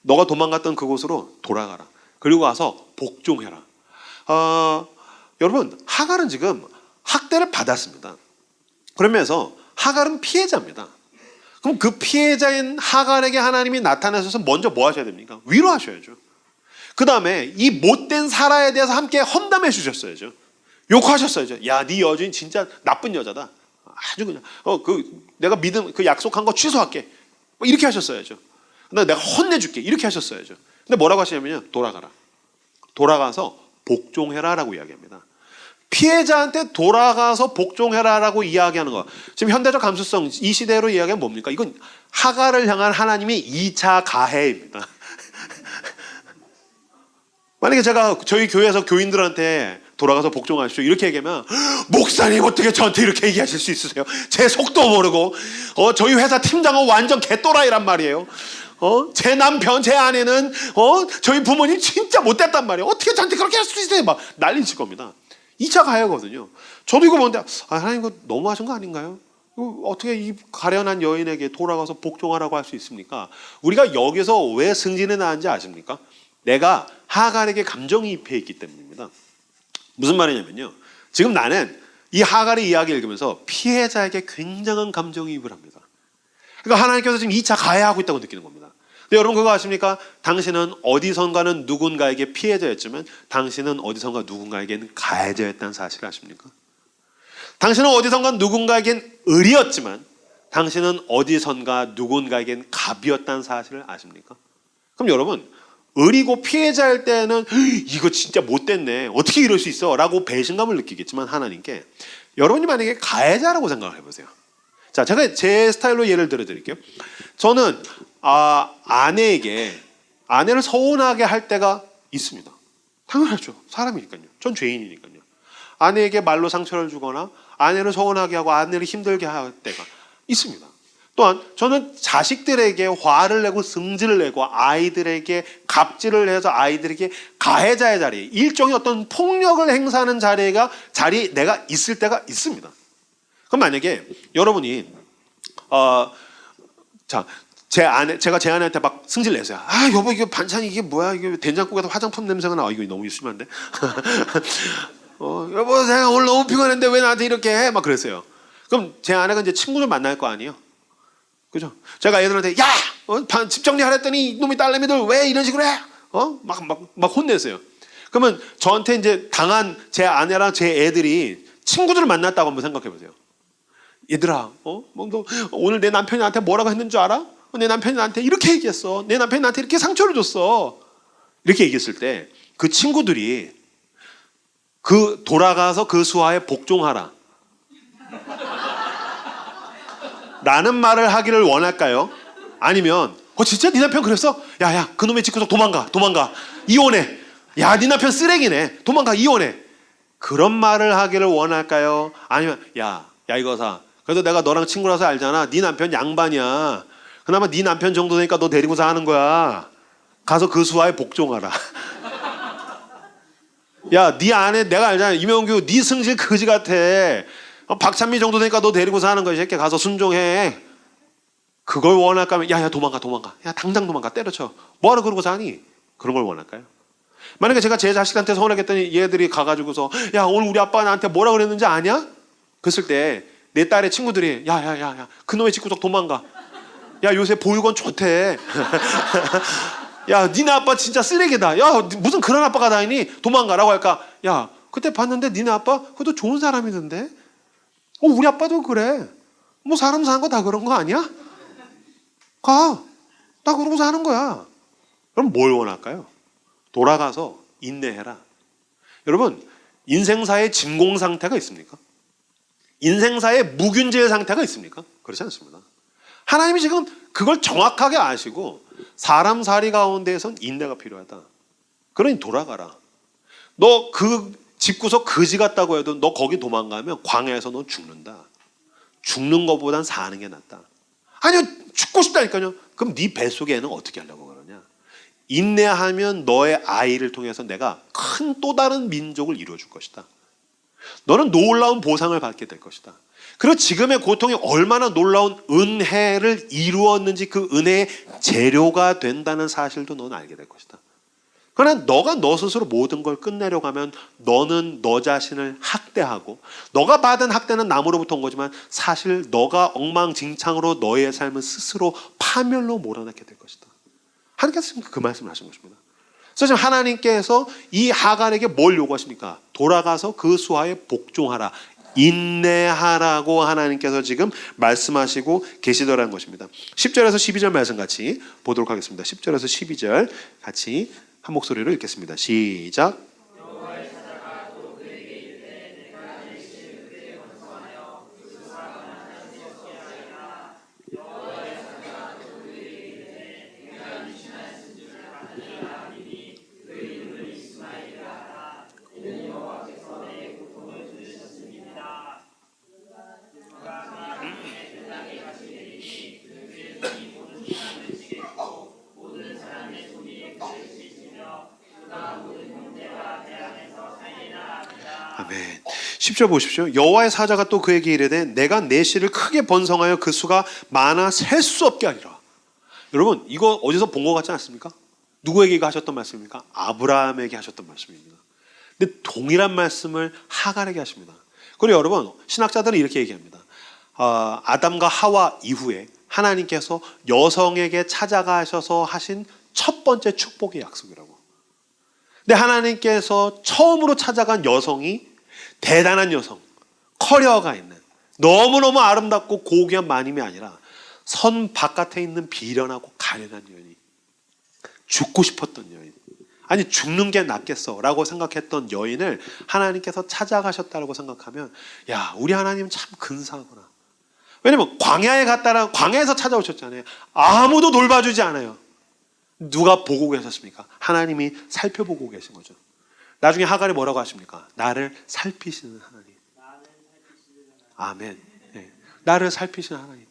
너가 도망갔던 그곳으로 돌아가라. 그리고 와서 복종해라. 여러분, 하갈은 지금 학대를 받았습니다. 그러면서 하갈은 피해자입니다. 그럼 그 피해자인 하갈에게 하나님이 나타나셔서 먼저 뭐 하셔야 됩니까? 위로하셔야죠. 그 다음에 이 못된 사라에 대해서 함께 험담해 주셨어야죠. 욕하셨어야죠. 야, 네 여주인 진짜 나쁜 여자다. 아주 그냥 내가 믿음 그 약속한 거 취소할게. 뭐 이렇게 하셨어야죠. 내가 혼내줄게. 이렇게 하셨어야죠. 근데 뭐라고 하시냐면요, 돌아가라. 돌아가서 복종해라라고 이야기합니다. 피해자한테 돌아가서 복종해라라고 이야기하는 거. 지금 현대적 감수성 이 시대로 이야기하면 뭡니까? 이건 하갈을 향한 하나님의 2차 가해입니다. 만약에 제가 저희 교회에서 교인들한테 돌아가서 복종하십시오 이렇게 얘기하면, 목사님 어떻게 저한테 이렇게 얘기하실 수 있으세요? 제 속도 모르고 저희 회사 팀장은 완전 개또라이란 말이에요. 제 남편, 제 아내는 저희 부모님 진짜 못됐단 말이에요. 어떻게 저한테 그렇게 할 수 있어요? 막 난리칠 겁니다. 2차 가해거든요. 저도 이거 보는데 하나님 이거 너무하신 거 아닌가요? 어떻게 이 가련한 여인에게 돌아가서 복종하라고 할 수 있습니까? 우리가 여기서 왜 승진에 나왔는지 아십니까? 내가 하갈에게 감정이입해 있기 때문입니다. 무슨 말이냐면요, 지금 나는 이 하갈의 이야기를 읽으면서 피해자에게 굉장한 감정이입을 합니다. 그러니까 하나님께서 지금 2차 가해하고 있다고 느끼는 겁니다. 근데 여러분 그거 아십니까? 당신은 어디선가는 누군가에게 피해자였지만 당신은 어디선가 누군가에게는 가해자였다는 사실을 아십니까? 당신은 어디선가 누군가에겐 을이었지만 당신은 어디선가 누군가에겐 갑이었다는 사실을 아십니까? 그럼 여러분 을이고 피해자일 때는 이거 진짜 못됐네 어떻게 이럴 수 있어 라고 배신감을 느끼겠지만 하나님께 여러분이 만약에 가해자라고 생각을 해보세요. 자, 제가 제 스타일로 예를 들어 드릴게요. 저는 아내를 서운하게 할 때가 있습니다. 당연하죠. 사람이니까요. 전 죄인이니까요. 아내에게 말로 상처를 주거나 아내를 서운하게 하고 아내를 힘들게 할 때가 있습니다. 또한 저는 자식들에게 화를 내고 승질을 내고 아이들에게 갑질을 해서 아이들에게 가해자의 자리에 일종의 어떤 폭력을 행사하는 자리에 내가 있을 때가 있습니다. 그럼 만약에 여러분이 제가 제 아내한테 막 승질 내세요. 아 여보 이거 반찬이 이게 뭐야? 이게 된장국에서 화장품 냄새가 나. 이거 너무 심한데. 여보 내가 오늘 너무 피곤했는데 왜 나한테 이렇게 해? 막 그랬어요. 그럼 제 아내가 이제 친구를 만날 거 아니에요. 그죠? 제가 애들한테 야! 집 정리하랬더니 이놈의 딸내미들 왜 이런 식으로 해? 막 혼내세요. 그러면 저한테 이제 당한 제 아내랑 제 애들이 친구들을 만났다고 한번 생각해 보세요. 얘들아, 너 오늘 내 남편이 나한테 뭐라고 했는 줄 알아? 내 남편이 나한테 이렇게 얘기했어. 내 남편이 나한테 이렇게 상처를 줬어. 이렇게 얘기했을 때 그 친구들이 돌아가서 그 수하에 복종하라 라는 말을 하기를 원할까요? 아니면 진짜 네 남편 그랬어? 야야 그놈의 집구석 도망가 이혼해. 야 네 남편 쓰레기네 도망가 이혼해. 그런 말을 하기를 원할까요? 아니면 야 이거사 그래도 내가 너랑 친구라서 알잖아. 네 남편 양반이야. 그나마 네 남편 정도 되니까 너 데리고 사는 거야. 가서 그 수하에 복종하라. 야 네 아내 내가 알잖아. 이명규 네 승질 거지 같아. 박찬미 정도 되니까 너 데리고 사는 거야. 이 새끼 가서 순종해. 그걸 원할까면 야 도망가. 야 당장 도망가 때려쳐. 뭐하러 그러고 사니? 그런 걸 원할까요? 만약에 제가 제 자식한테 서운하게 했더니 얘들이 가가지고서 야 오늘 우리 아빠 나한테 뭐라 그랬는지 아냐? 그랬을 때 내 딸의 친구들이 야 그놈의 집구석 도망가. 야 요새 보육원 좋대. 야 니네 아빠 진짜 쓰레기다. 야 무슨 그런 아빠가 다 있니? 도망가라고 할까? 야 그때 봤는데 니네 아빠 그래도 좋은 사람이던데. 우리 아빠도 그래. 뭐 사람 사는 거 다 그런 거 아니야? 가. 나 그러고 사는 거야. 그럼 뭘 원할까요? 돌아가서 인내해라. 여러분 인생사에 진공 상태가 있습니까? 인생사에 무균질 상태가 있습니까? 그렇지 않습니다. 하나님이 지금 그걸 정확하게 아시고 사람 살이 가운데에선 인내가 필요하다. 그러니 돌아가라. 너 그 집구석 거지 같다고 해도 너 거기 도망가면 광야에서 너 죽는다. 죽는 것보단 사는 게 낫다. 아니요 죽고 싶다니까요. 그럼 네 뱃속에 애는 어떻게 하려고 그러냐. 인내하면 너의 아이를 통해서 내가 큰 또 다른 민족을 이루어줄 것이다. 너는 놀라운 보상을 받게 될 것이다. 그리고 지금의 고통이 얼마나 놀라운 은혜를 이루었는지 그 은혜의 재료가 된다는 사실도 너는 알게 될 것이다. 그러나 너가 너 스스로 모든 걸 끝내려고 하면 너는 너 자신을 학대하고 너가 받은 학대는 남으로부터 온 거지만 사실 너가 엉망진창으로 너의 삶을 스스로 파멸로 몰아넣게 될 것이다. 하나님께서 그 말씀을 하신 것입니다. 그래서 지금 하나님께서 이 하갈에게 뭘 요구하십니까? 돌아가서 그 수하에 복종하라. 인내하라고 하나님께서 지금 말씀하시고 계시더라는 것입니다. 10절에서 12절 말씀 같이 보도록 하겠습니다. 10절에서 12절 같이 한 목소리로 읽겠습니다. 시작. 아멘. 10절 보십시오. 여호와의 사자가 또 그에게 이르되 내가 내 씨를 크게 번성하여 그 수가 많아 셀 수 없게 하리라. 여러분 이거 어디서 본 것 같지 않습니까? 누구에게 하셨던 말씀입니까? 아브라함에게 하셨던 말씀입니다. 근데 동일한 말씀을 하갈에게 하십니다. 그리고 여러분, 신학자들은 이렇게 얘기합니다. 아담과 하와 이후에 하나님께서 여성에게 찾아가셔서 하신 첫 번째 축복의 약속이라고. 근데 하나님께서 처음으로 찾아간 여성이 대단한 여성, 커리어가 있는 너무너무 아름답고 고귀한 마님이 아니라 선 바깥에 있는 비련하고 가련한 여인, 죽고 싶었던 여인, 아니 죽는 게 낫겠어 라고 생각했던 여인을 하나님께서 찾아가셨다고 생각하면, 야, 우리 하나님 참 근사하구나. 왜냐면 광야에 갔다라, 광야에서 찾아오셨잖아요. 아무도 돌봐주지 않아요. 누가 보고 계셨습니까? 하나님이 살펴보고 계신 거죠. 나중에 하갈이 뭐라고 하십니까? 나를 살피시는 하나님. 아멘. 네. 나를 살피시는 하나님.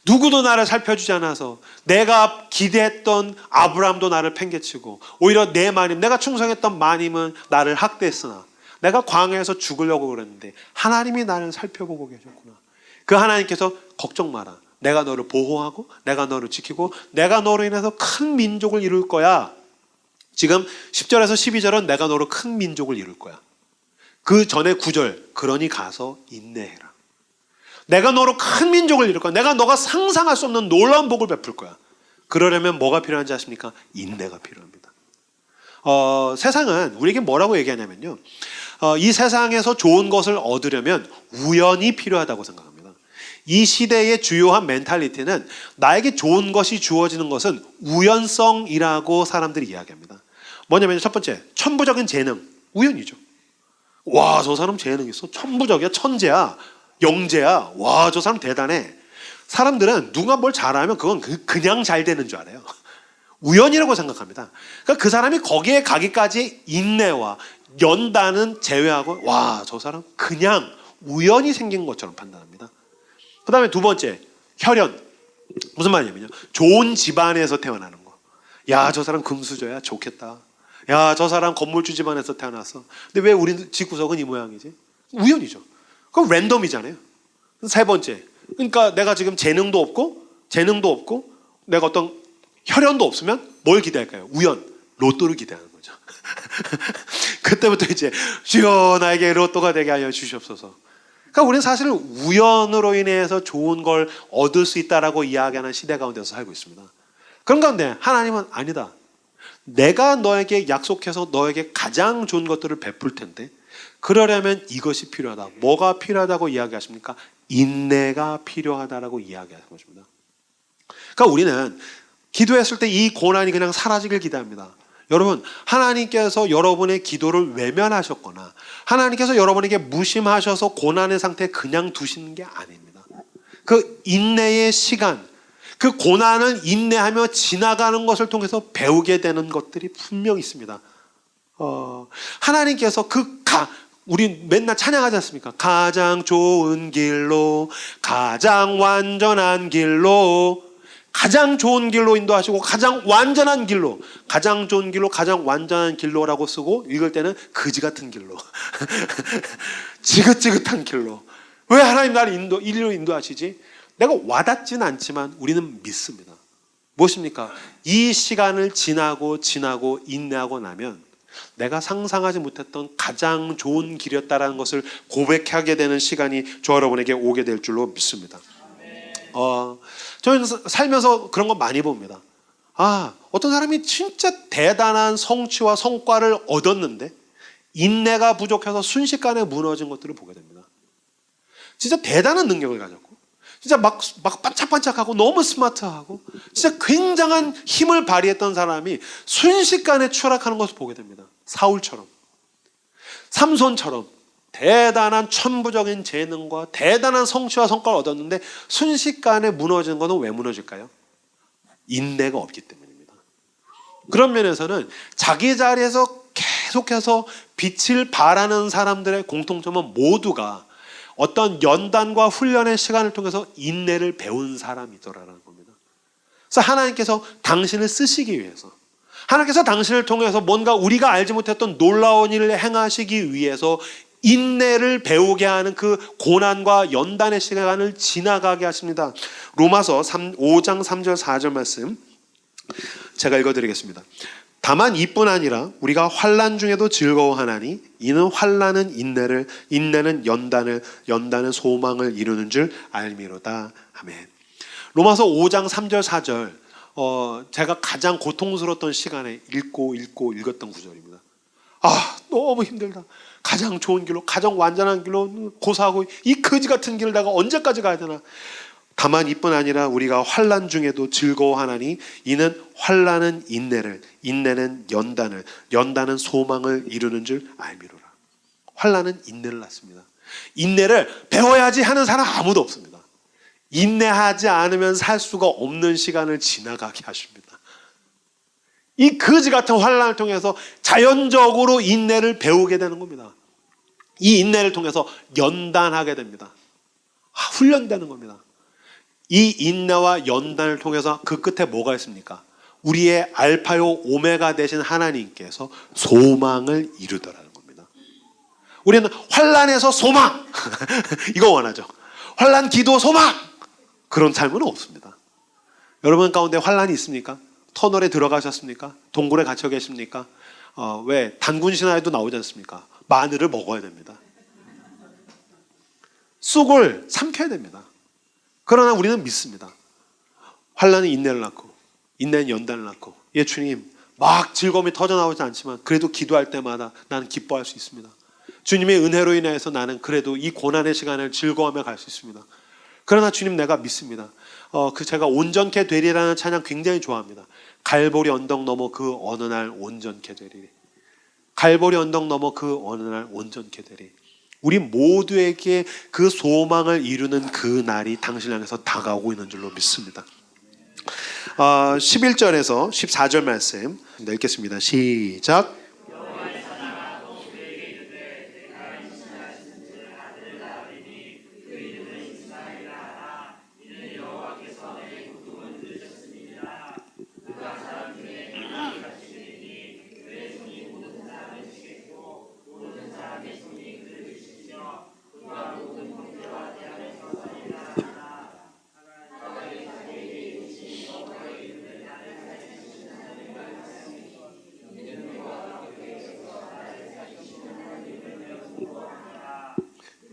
누구도 나를 살펴주지 않아서 내가 기대했던 아브라함도 나를 팽개치고, 오히려 내 마님, 내가 충성했던 마님은 나를 학대했으나 내가 광야에서 죽으려고 그랬는데 하나님이 나를 살펴보고 계셨구나. 그 하나님께서 걱정 마라. 내가 너를 보호하고 내가 너를 지키고 내가 너로 인해서 큰 민족을 이룰 거야. 지금 10절에서 12절은 내가 너로 큰 민족을 이룰 거야. 그 전에 9절, 그러니 가서 인내해라. 내가 너로 큰 민족을 이룰 거야. 내가 너가 상상할 수 없는 놀라운 복을 베풀 거야. 그러려면 뭐가 필요한지 아십니까? 인내가 필요합니다. 세상은 우리에게 뭐라고 얘기하냐면요, 이 세상에서 좋은 것을 얻으려면 우연이 필요하다고 생각합니다. 이 시대의 주요한 멘탈리티는 나에게 좋은 것이 주어지는 것은 우연성이라고 사람들이 이야기합니다. 뭐냐면 첫 번째, 천부적인 재능, 우연이죠. 와, 저 사람 재능 있어. 천부적이야, 천재야, 영재야. 와, 저 사람 대단해. 사람들은 누가 뭘 잘하면 그건 그냥 잘 되는 줄 알아요. 우연이라고 생각합니다. 그러니까 그 사람이 거기에 가기까지 인내와 연단은 제외하고, 와, 저 사람 그냥 우연히 생긴 것처럼 판단합니다. 그 다음에 두 번째, 혈연. 무슨 말이냐면요, 좋은 집안에서 태어나는 거. 야, 저 사람 금수저야, 좋겠다. 야, 저 사람 건물주 집안에서 태어났어. 근데 왜 우리 집구석은 이 모양이지? 우연이죠. 그럼 랜덤이잖아요. 세 번째, 그러니까 내가 지금 재능도 없고 내가 어떤 혈연도 없으면 뭘 기대할까요? 우연, 로또를 기대하는 거죠. 그때부터 이제 주여 나에게 로또가 되게 하여 주시옵소서. 그러니까 우리는 사실 우연으로 인해서 좋은 걸 얻을 수 있다라고 이야기하는 시대 가운데서 살고 있습니다. 그런 가운데 하나님은 아니다. 내가 너에게 약속해서 너에게 가장 좋은 것들을 베풀 텐데, 그러려면 이것이 필요하다. 뭐가 필요하다고 이야기하십니까? 인내가 필요하다라고 이야기하는 것입니다. 그러니까 우리는 기도했을 때 이 고난이 그냥 사라지길 기대합니다. 여러분, 하나님께서 여러분의 기도를 외면하셨거나 하나님께서 여러분에게 무심하셔서 고난의 상태에 그냥 두시는 게 아닙니다. 그 인내의 시간, 그 고난을 인내하며 지나가는 것을 통해서 배우게 되는 것들이 분명히 있습니다. 하나님께서 우리 맨날 찬양하지 않습니까? 가장 좋은 길로, 가장 완전한 길로, 가장 좋은 길로 인도하시고 가장 완전한 길로, 가장 좋은 길로, 가장 완전한 길로라고 쓰고 읽을 때는 그지 같은 길로, 지긋지긋한 길로. 왜 하나님 나를 이리로 인도하시지? 내가 와닿진 않지만 우리는 믿습니다. 무엇입니까? 이 시간을 지나고 인내하고 나면 내가 상상하지 못했던 가장 좋은 길이었다라는 것을 고백하게 되는 시간이 저 여러분에게 오게 될 줄로 믿습니다. 저는 살면서 그런 거 많이 봅니다. 어떤 사람이 진짜 대단한 성취와 성과를 얻었는데 인내가 부족해서 순식간에 무너진 것들을 보게 됩니다. 진짜 대단한 능력을 가졌고, 진짜 막 반짝반짝하고 너무 스마트하고 진짜 굉장한 힘을 발휘했던 사람이 순식간에 추락하는 것을 보게 됩니다. 사울처럼, 삼손처럼 대단한 천부적인 재능과 대단한 성취와 성과를 얻었는데 순식간에 무너지는 것은 왜 무너질까요? 인내가 없기 때문입니다. 그런 면에서는 자기 자리에서 계속해서 빛을 발하는 사람들의 공통점은 모두가 어떤 연단과 훈련의 시간을 통해서 인내를 배운 사람이더라라는 겁니다. 그래서 하나님께서 당신을 쓰시기 위해서, 하나님께서 당신을 통해서 뭔가 우리가 알지 못했던 놀라운 일을 행하시기 위해서 인내를 배우게 하는 그 고난과 연단의 시간을 지나가게 하십니다. 로마서 5장 3절 4절 말씀 제가 읽어드리겠습니다. 다만 이뿐 아니라 우리가 환난 중에도 즐거워하나니 이는 환난은 인내를, 인내는 연단을, 연단은 소망을 이루는 줄 알미로다. 아멘. 로마서 5장 3절 4절 제가 가장 고통스러웠던 시간에 읽었던 구절입니다. 너무 힘들다. 가장 좋은 길로, 가장 완전한 길로 고사하고 이 거지 같은 길을 내가 언제까지 가야 되나. 다만 이뿐 아니라 우리가 환난 중에도 즐거워하나니 이는 환난은 인내를, 인내는 연단을, 연단은 소망을 이루는 줄 알미로라. 환난은 인내를 낳습니다. 인내를 배워야지 하는 사람 아무도 없습니다. 인내하지 않으면 살 수가 없는 시간을 지나가게 하십니다. 이 거지 같은 환난을 통해서 자연적으로 인내를 배우게 되는 겁니다. 이 인내를 통해서 연단하게 됩니다. 훈련되는 겁니다. 이 인내와 연단을 통해서 그 끝에 뭐가 있습니까? 우리의 알파요 오메가 되신 하나님께서 소망을 이루더라는 겁니다. 우리는 환난에서 소망 이거 원하죠. 환난 기도 소망 그런 삶은 없습니다. 여러분 가운데 환난이 있습니까? 터널에 들어가셨습니까? 동굴에 갇혀 계십니까? 왜 단군 신화에도 나오지 않습니까? 마늘을 먹어야 됩니다. 쑥을 삼켜야 됩니다. 그러나 우리는 믿습니다. 환난은 인내를 낳고 인내는 연단을 낳고 주님 막 즐거움이 터져나오지 않지만 그래도 기도할 때마다 나는 기뻐할 수 있습니다. 주님의 은혜로 인해서 나는 그래도 이 고난의 시간을 즐거워하며 갈 수 있습니다. 그러나 주님 내가 믿습니다. 제가 온전케 되리라는 찬양 굉장히 좋아합니다. 갈보리 언덕 넘어 그 어느 날 온전케 되리리. 갈보리 언덕 넘어 그 어느 날 온전케 되리. 우리 모두에게 그 소망을 이루는 그 날이 당신을 향해서 다가오고 있는 줄로 믿습니다. 11절에서 14절 말씀 읽겠습니다. 시작.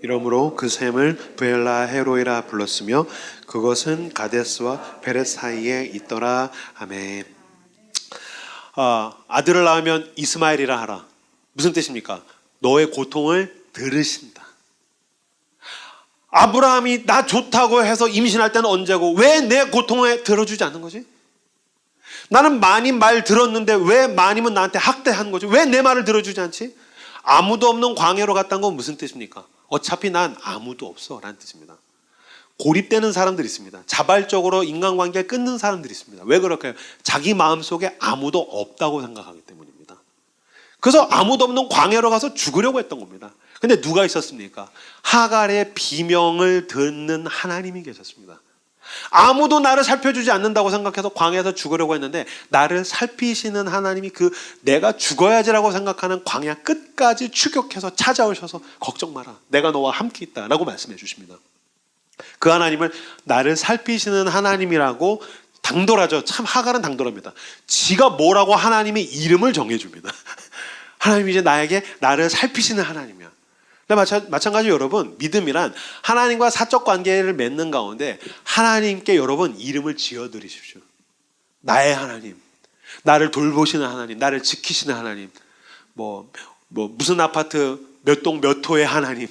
이러므로 그 샘을 브엘라 헤로이라 불렀으며 그것은 가데스와 베렛 사이에 있더라. 아멘. 아들을 낳으면 이스마엘이라 하라. 무슨 뜻입니까? 너의 고통을 들으신다. 아브라함이 나 좋다고 해서 임신할 때는 언제고 왜 내 고통을 들어주지 않는 거지? 나는 마님 말 들었는데 왜 마님은 나한테 학대한 거지? 왜 내 말을 들어주지 않지? 아무도 없는 광야로 갔다는 건 무슨 뜻입니까? 어차피 난 아무도 없어 라는 뜻입니다. 고립되는 사람들이 있습니다. 자발적으로 인간관계를 끊는 사람들이 있습니다. 왜 그럴까요? 자기 마음속에 아무도 없다고 생각하기 때문입니다. 그래서 아무도 없는 광야로 가서 죽으려고 했던 겁니다. 근데 누가 있었습니까? 하갈의 비명을 듣는 하나님이 계셨습니다. 아무도 나를 살펴주지 않는다고 생각해서 광야에서 죽으려고 했는데 나를 살피시는 하나님이 내가 죽어야지라고 생각하는 광야 끝까지 추격해서 찾아오셔서 걱정 마라. 내가 너와 함께 있다 라고 말씀해 주십니다. 그 하나님을 나를 살피시는 하나님이라고 당돌하죠. 참 하갈은 당돌합니다. 지가 뭐라고 하나님의 이름을 정해줍니다. 하나님이 이제 나를 살피시는 하나님이야. 마찬가지로 여러분 믿음이란 하나님과 사적 관계를 맺는 가운데 하나님께 여러분 이름을 지어드리십시오. 나의 하나님, 나를 돌보시는 하나님, 나를 지키시는 하나님, 무슨 아파트 몇 동 몇 호의 하나님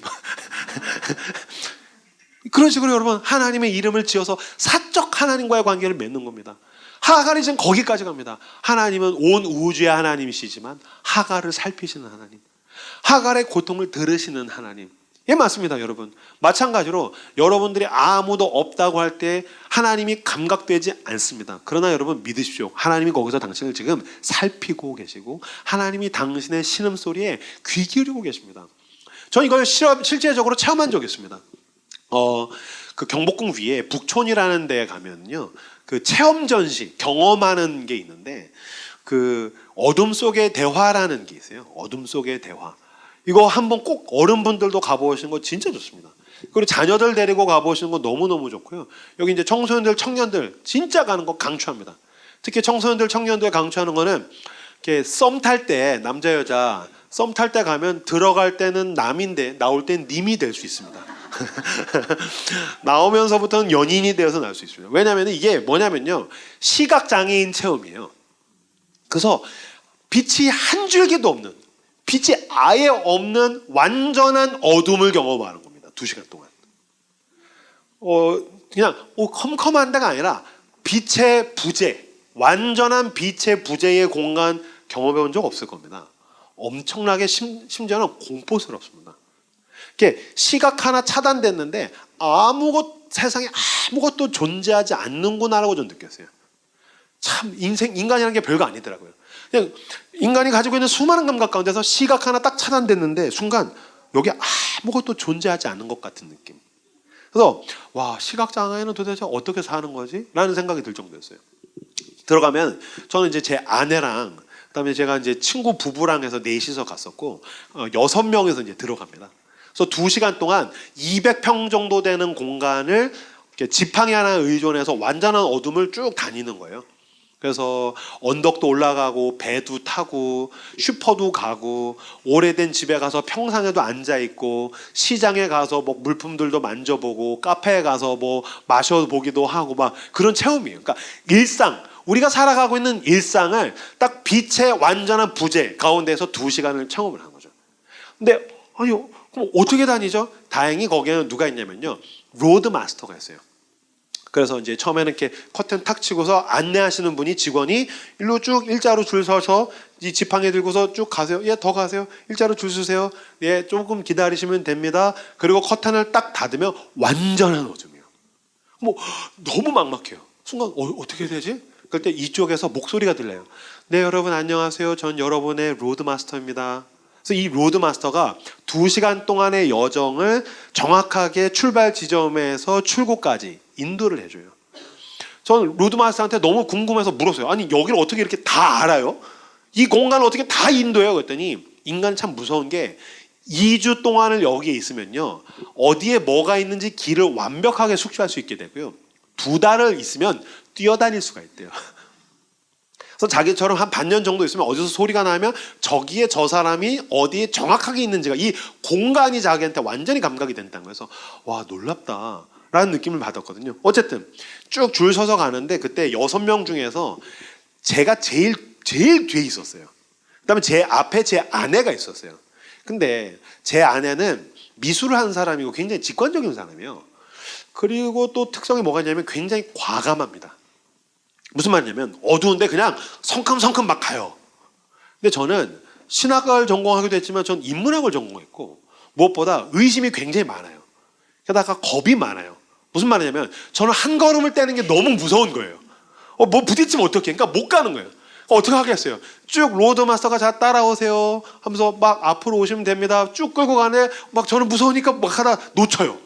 그런 식으로 여러분 하나님의 이름을 지어서 사적 하나님과의 관계를 맺는 겁니다. 하갈이 지금 거기까지 갑니다. 하나님은 온 우주의 하나님이시지만 하갈을 살피시는 하나님, 하갈의 고통을 들으시는 하나님. 예, 맞습니다, 여러분. 마찬가지로 여러분들이 아무도 없다고 할 때 하나님이 감각되지 않습니다. 그러나 여러분 믿으십시오. 하나님이 거기서 당신을 지금 살피고 계시고 하나님이 당신의 신음소리에 귀 기울이고 계십니다. 저는 이걸 실제적으로 체험한 적이 있습니다. 그 경복궁 위에 북촌이라는 데에 가면요, 그 체험 전시 경험하는 게 있는데 그 어둠 속의 대화라는 게 있어요. 어둠 속의 대화. 이거 한번 꼭 어른분들도 가보시는 거 진짜 좋습니다. 그리고 자녀들 데리고 가보시는 거 너무너무 좋고요. 여기 이제 청소년들, 청년들 진짜 가는 거 강추합니다. 특히 청소년들, 청년들 강추하는 거는 이렇게 썸 탈 때 남자 여자 썸 탈 때 가면 들어갈 때는 남인데 나올 땐 님이 될 수 있습니다. 나오면서부터는 연인이 되어서 나올 수 있습니다. 왜냐하면 이게 뭐냐면요, 시각 장애인 체험이에요. 그래서 빛이 한 줄기도 없는, 빛이 아예 없는 완전한 어둠을 경험하는 겁니다. 2시간 동안. 그냥 컴컴한 데가 아니라 빛의 부재, 완전한 빛의 부재의 공간 경험해 본 적 없을 겁니다. 엄청나게 심지어는 공포스럽습니다. 이렇게 시각 하나 차단됐는데 세상에 아무것도 존재하지 않는구나라고 좀 느꼈어요. 참 인간이라는 게 별거 아니더라고요. 그냥 인간이 가지고 있는 수많은 감각 가운데서 시각 하나 딱 차단됐는데 순간 여기 아무것도 존재하지 않는 것 같은 느낌. 그래서 와, 시각장애인은 도대체 어떻게 사는 거지? 라는 생각이 들 정도였어요. 들어가면 저는 이제 제 아내랑 그다음에 제가 이제 친구 부부랑 해서 넷이서 갔었고 6명에서 이제 들어갑니다. 그래서 2시간 동안 200평 정도 되는 공간을 이렇게 지팡이 하나 의존해서 완전한 어둠을 쭉 다니는 거예요. 그래서 언덕도 올라가고 배도 타고 슈퍼도 가고 오래된 집에 가서 평상에도 앉아 있고 시장에 가서 뭐 물품들도 만져보고 카페에 가서 뭐 마셔보기도 하고 막 그런 체험이에요. 그러니까 일상, 우리가 살아가고 있는 일상을 딱 빛의 완전한 부재 가운데서 2시간을 체험을 하는 거죠. 근데 아니 그럼 어떻게 다니죠? 다행히 거기에는 누가 있냐면요, 로드 마스터가 있어요. 그래서 이제 처음에는 이렇게 커튼 탁 치고서 안내하시는 분이, 직원이 일로 쭉 일자로 줄 서서 이 지팡이 들고서 쭉 가세요. 예, 더 가세요. 일자로 줄 서세요. 예, 조금 기다리시면 됩니다. 그리고 커튼을 딱 닫으면 완전한 어둠이에요. 뭐 너무 막막해요. 순간 어떻게 되지? 그럴 때 이쪽에서 목소리가 들려요. 네, 여러분 안녕하세요. 전 여러분의 로드 마스터입니다. 그래서 이 로드 마스터가 2시간 동안의 여정을 정확하게 출발 지점에서 출구까지 인도를 해줘요. 저는 로드 마스터한테 너무 궁금해서 물었어요. 아니 여기를 어떻게 이렇게 다 알아요? 이 공간을 어떻게 다 인도해요? 그랬더니 인간은 참 무서운 게 2주 동안을 여기에 있으면요, 어디에 뭐가 있는지 길을 완벽하게 숙지할 수 있게 되고요, 2달을 있으면 뛰어다닐 수가 있대요. 그래서 자기처럼 한 반년 정도 있으면 어디서 소리가 나면 저기에 저 사람이 어디에 정확하게 있는지가, 이 공간이 자기한테 완전히 감각이 된다는 거예요. 그래서 와, 놀랍다 라는 느낌을 받았거든요. 어쨌든 쭉 줄 서서 가는데 그때 6명 중에서 제가 제일 뒤에 있었어요. 그다음에 제 앞에 제 아내가 있었어요. 근데 제 아내는 미술을 하는 사람이고 굉장히 직관적인 사람이에요. 그리고 또 특성이 뭐가 있냐면 굉장히 과감합니다. 무슨 말이냐면 어두운데 그냥 성큼성큼 막 가요. 근데 저는 신학을 전공하기도 했지만 전 인문학을 전공했고 무엇보다 의심이 굉장히 많아요. 게다가 겁이 많아요. 무슨 말이냐면 저는 한 걸음을 떼는 게 너무 무서운 거예요. 뭐 부딪히면 어떡해. 그러니까 못 가는 거예요. 어떻게 하겠어요. 쭉 로드 마스터가 자 따라오세요 하면서 막 앞으로 오시면 됩니다. 쭉 끌고 가네. 막 저는 무서우니까 막 하다 놓쳐요.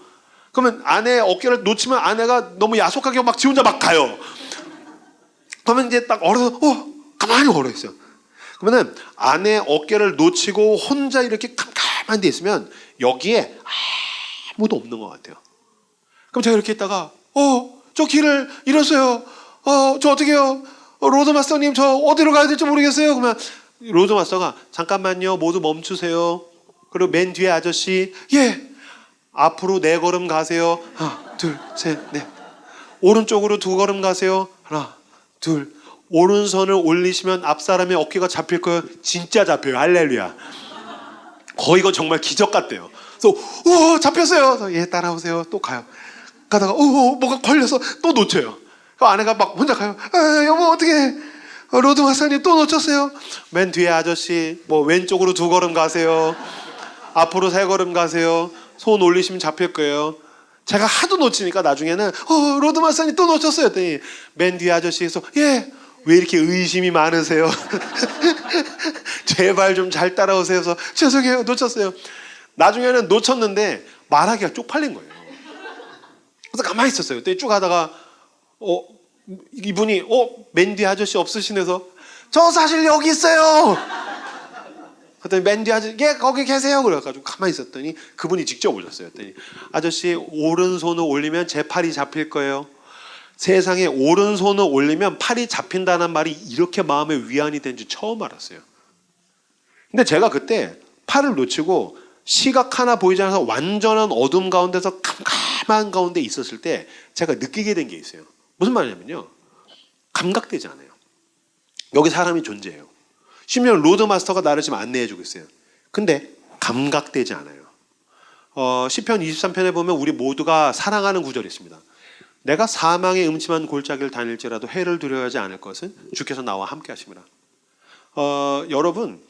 그러면 아내 어깨를 놓치면 아내가 너무 야속하게 막 지 혼자 막 가요. 그러면 이제 딱 얼어서 가만히 얼어 있어요. 그러면은 아내 어깨를 놓치고 혼자 이렇게 캄캄한 데 있으면 여기에 아무도 없는 것 같아요. 그럼 제가 이렇게 있다가 저 길을 잃었어요. 저 어떻게 해요? 로드 마스터님 저 어디로 가야 될지 모르겠어요. 그러면 로드 마스터가 잠깐만요, 모두 멈추세요. 그리고 맨 뒤에 아저씨, 예, 앞으로 4걸음 가세요. 하나 둘 셋 넷. 오른쪽으로 2걸음 가세요. 하나 둘. 오른손을 올리시면 앞사람의 어깨가 잡힐 거예요. 진짜 잡혀요. 할렐루야. 거의 이건 정말 기적 같대요. 그래서 잡혔어요. 그래서 예, 따라오세요. 또 가요. 가다가 뭐가 걸려서 또 놓쳐요. 그 아내가 막 혼자 가요. 여보 어떻게 로드 마스터님 또 놓쳤어요. 맨 뒤에 아저씨, 뭐 왼쪽으로 2걸음 가세요. 앞으로 3걸음 가세요. 손 올리시면 잡힐 거예요. 제가 하도 놓치니까 나중에는 로드 마스터님 또 놓쳤어요. 했더니 맨 뒤에 아저씨에서 예, 왜 이렇게 의심이 많으세요? 제발 좀 잘 따라오세요. 그래서 죄송해요, 놓쳤어요. 나중에는 놓쳤는데 말하기가 쪽팔린 거예요. 그래서 가만히 있었어요. 그때 쭉 하다가 이분이 맨 뒤에 아저씨 없으시네서 저 사실 여기 있어요. 그랬더니 맨 뒤에 아저씨, 예, 거기 계세요. 그래가지고 가만히 있었더니 그분이 직접 오셨어요. 그랬더니 아저씨 오른손을 올리면 제 팔이 잡힐 거예요. 세상에 오른손을 올리면 팔이 잡힌다는 말이 이렇게 마음에 위안이 된지 처음 알았어요. 근데 제가 그때 팔을 놓치고 시각 하나 보이지 않아서 완전한 어둠 가운데서 캄캄한 가운데 있었을 때 제가 느끼게 된 게 있어요. 무슨 말이냐면요, 감각되지 않아요. 여기 사람이 존재해요. 심지어 로드마스터가 나를 지금 안내해주고 있어요. 근데 감각되지 않아요. 시편 23편에 보면 우리 모두가 사랑하는 구절이 있습니다. 내가 사망의 음침한 골짜기를 다닐지라도 해를 두려워하지 않을 것은 주께서 나와 함께 하심이라. 여러분,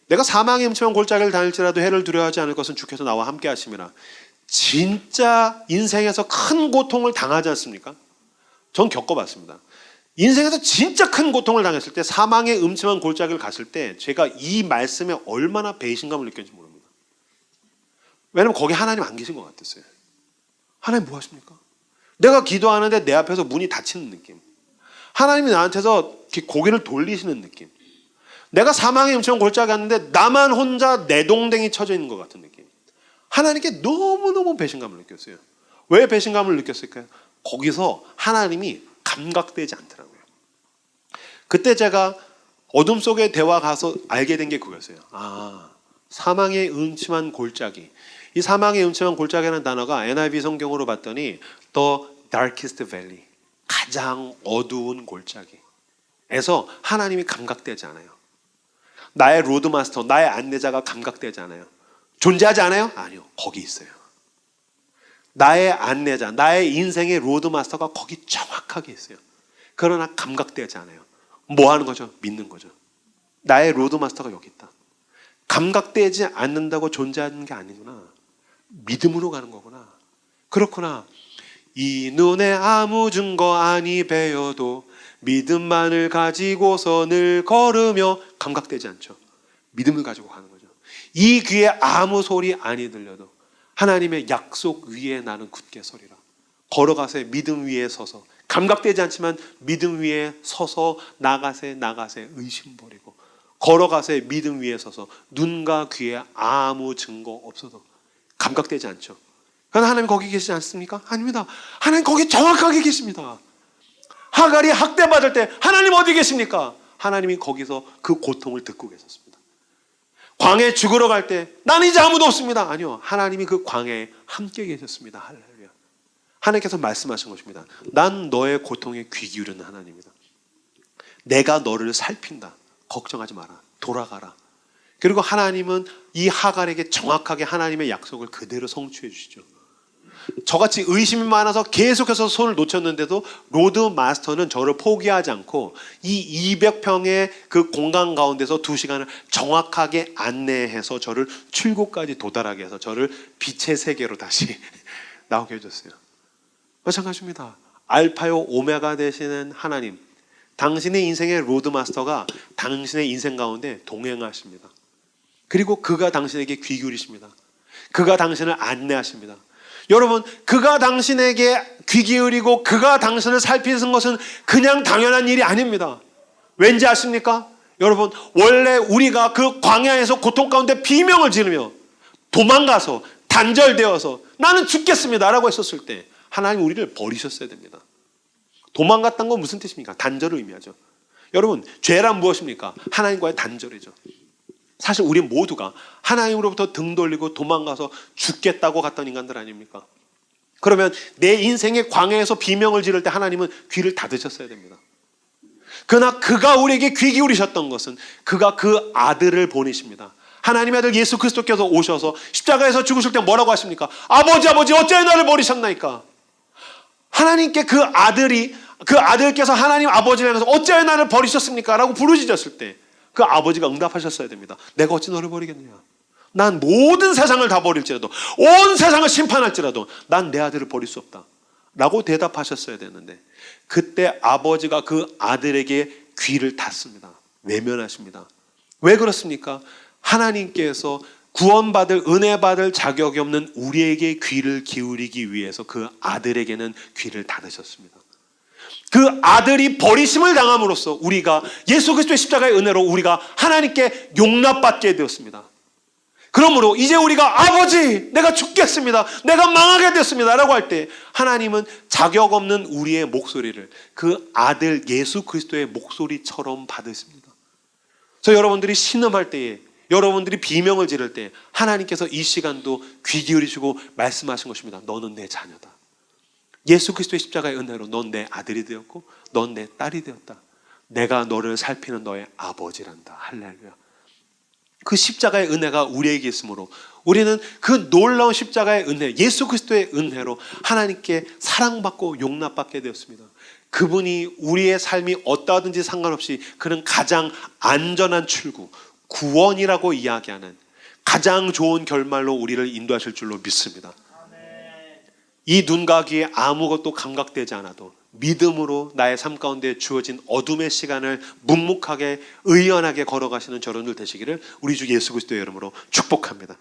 내가 사망의 음침한 골짜기를 다닐지라도 해를 두려워하지 않을 것은 주께서 나와 함께 하심이라. 진짜 인생에서 큰 고통을 당하지 않습니까? 전 겪어봤습니다. 인생에서 진짜 큰 고통을 당했을 때, 사망의 음침한 골짜기를 갔을 때 제가 이 말씀에 얼마나 배신감을 느꼈는지 모릅니다. 왜냐면 거기 하나님 안 계신 것 같았어요. 하나님 뭐 하십니까? 내가 기도하는데 내 앞에서 문이 닫히는 느낌. 하나님이 나한테서 고개를 돌리시는 느낌. 내가 사망의 음침한 골짜기 갔는데 나만 혼자 내동댕이 쳐져 있는 것 같은 느낌. 하나님께 너무너무 배신감을 느꼈어요. 왜 배신감을 느꼈을까요? 거기서 하나님이 감각되지 않더라고요. 그때 제가 어둠 속에 대화 가서 알게 된 게 그거였어요. 사망의 음침한 골짜기. 이 사망의 음침한 골짜기라는 단어가 NIV 성경으로 봤더니 The Darkest Valley, 가장 어두운 골짜기에서 하나님이 감각되지 않아요. 나의 로드마스터, 나의 안내자가 감각되지 않아요. 존재하지 않아요? 아니요, 거기 있어요. 나의 안내자, 나의 인생의 로드마스터가 거기 정확하게 있어요. 그러나 감각되지 않아요. 뭐 하는 거죠? 믿는 거죠. 나의 로드마스터가 여기 있다. 감각되지 않는다고 존재하는 게 아니구나. 믿음으로 가는 거구나. 그렇구나. 이 눈에 아무 증거 아니 배어도 믿음만을 가지고서 늘 걸으며. 감각되지 않죠. 믿음을 가지고 가는 거죠. 이 귀에 아무 소리 아니 들려도 하나님의 약속 위에 나는 굳게 서리라. 걸어가세 믿음 위에 서서, 감각되지 않지만 믿음 위에 서서 나가세 의심 버리고, 걸어가세 믿음 위에 서서 눈과 귀에 아무 증거 없어도. 감각되지 않죠. 그러나 하나님 거기 계시지 않습니까? 아닙니다. 하나님 거기 정확하게 계십니다. 하갈이 학대받을 때 하나님 어디 계십니까? 하나님이 거기서 그 고통을 듣고 계셨습니다. 광야에 죽으러 갈 때 나는 이제 아무도 없습니다. 아니요, 하나님이 그 광야에 함께 계셨습니다. 할렐루야. 하나님께서 말씀하신 것입니다. 난 너의 고통에 귀 기울이는 하나님이다. 내가 너를 살핀다. 걱정하지 마라. 돌아가라. 그리고 하나님은 이 하갈에게 정확하게 하나님의 약속을 그대로 성취해 주시죠. 저같이 의심이 많아서 계속해서 손을 놓쳤는데도 로드 마스터는 저를 포기하지 않고 이 200평의 그 공간 가운데서 2시간을 정확하게 안내해서 저를 출구까지 도달하게 해서 저를 빛의 세계로 다시 나오게 해줬어요. 마찬가지입니다. 알파요 오메가 되시는 하나님, 당신의 인생의 로드 마스터가 당신의 인생 가운데 동행하십니다. 그리고 그가 당신에게 귀 기울이십니다. 그가 당신을 안내하십니다. 여러분, 그가 당신에게 귀 기울이고 그가 당신을 살피는 것은 그냥 당연한 일이 아닙니다. 왠지 아십니까? 여러분, 원래 우리가 그 광야에서 고통 가운데 비명을 지르며 도망가서 단절되어서 나는 죽겠습니다 라고 했었을 때 하나님 우리를 버리셨어야 됩니다. 도망갔다는 건 무슨 뜻입니까? 단절을 의미하죠. 여러분, 죄란 무엇입니까? 하나님과의 단절이죠. 사실 우리 모두가 하나님으로부터 등 돌리고 도망가서 죽겠다고 갔던 인간들 아닙니까? 그러면 내 인생의 광야에서 비명을 지를 때 하나님은 귀를 닫으셨어야 됩니다. 그러나 그가 우리에게 귀 기울이셨던 것은 그가 그 아들을 보내십니다. 하나님의 아들 예수 그리스도께서 오셔서 십자가에서 죽으실 때 뭐라고 하십니까? 아버지 어찌하여 나를 버리셨나이까? 하나님께 그 아들께서 하나님 아버지를 향해서 어찌하여 나를 버리셨습니까? 라고 부르짖었을 때 그 아버지가 응답하셨어야 됩니다. 내가 어찌 너를 버리겠느냐? 난 모든 세상을 다 버릴지라도, 온 세상을 심판할지라도 난 내 아들을 버릴 수 없다 라고 대답하셨어야 되는데, 그때 아버지가 그 아들에게 귀를 닫습니다. 외면하십니다. 왜 그렇습니까? 하나님께서 구원받을, 은혜받을 자격이 없는 우리에게 귀를 기울이기 위해서 그 아들에게는 귀를 닫으셨습니다. 그 아들이 버리심을 당함으로써 우리가 예수 그리스도의 십자가의 은혜로 우리가 하나님께 용납받게 되었습니다. 그러므로 이제 우리가 아버지 내가 죽겠습니다, 내가 망하게 됐습니다 라고 할 때 하나님은 자격 없는 우리의 목소리를 그 아들 예수 그리스도의 목소리처럼 받으십니다. 그래서 여러분들이 신음할 때에, 여러분들이 비명을 지를 때 하나님께서 이 시간도 귀 기울이시고 말씀하신 것입니다. 너는 내 자녀다. 예수 그리스도의 십자가의 은혜로 넌 내 아들이 되었고 넌 내 딸이 되었다. 내가 너를 살피는 너의 아버지란다. 할렐루야. 그 십자가의 은혜가 우리에게 있으므로 우리는 그 놀라운 십자가의 은혜, 예수 그리스도의 은혜로 하나님께 사랑받고 용납받게 되었습니다. 그분이 우리의 삶이 어떠하든지 상관없이 그는 가장 안전한 출구, 구원이라고 이야기하는 가장 좋은 결말로 우리를 인도하실 줄로 믿습니다. 이 눈과 귀에 아무것도 감각되지 않아도 믿음으로 나의 삶 가운데 주어진 어둠의 시간을 묵묵하게 의연하게 걸어가시는 저런들 되시기를 우리 주 예수 그리스도의 이름으로 축복합니다.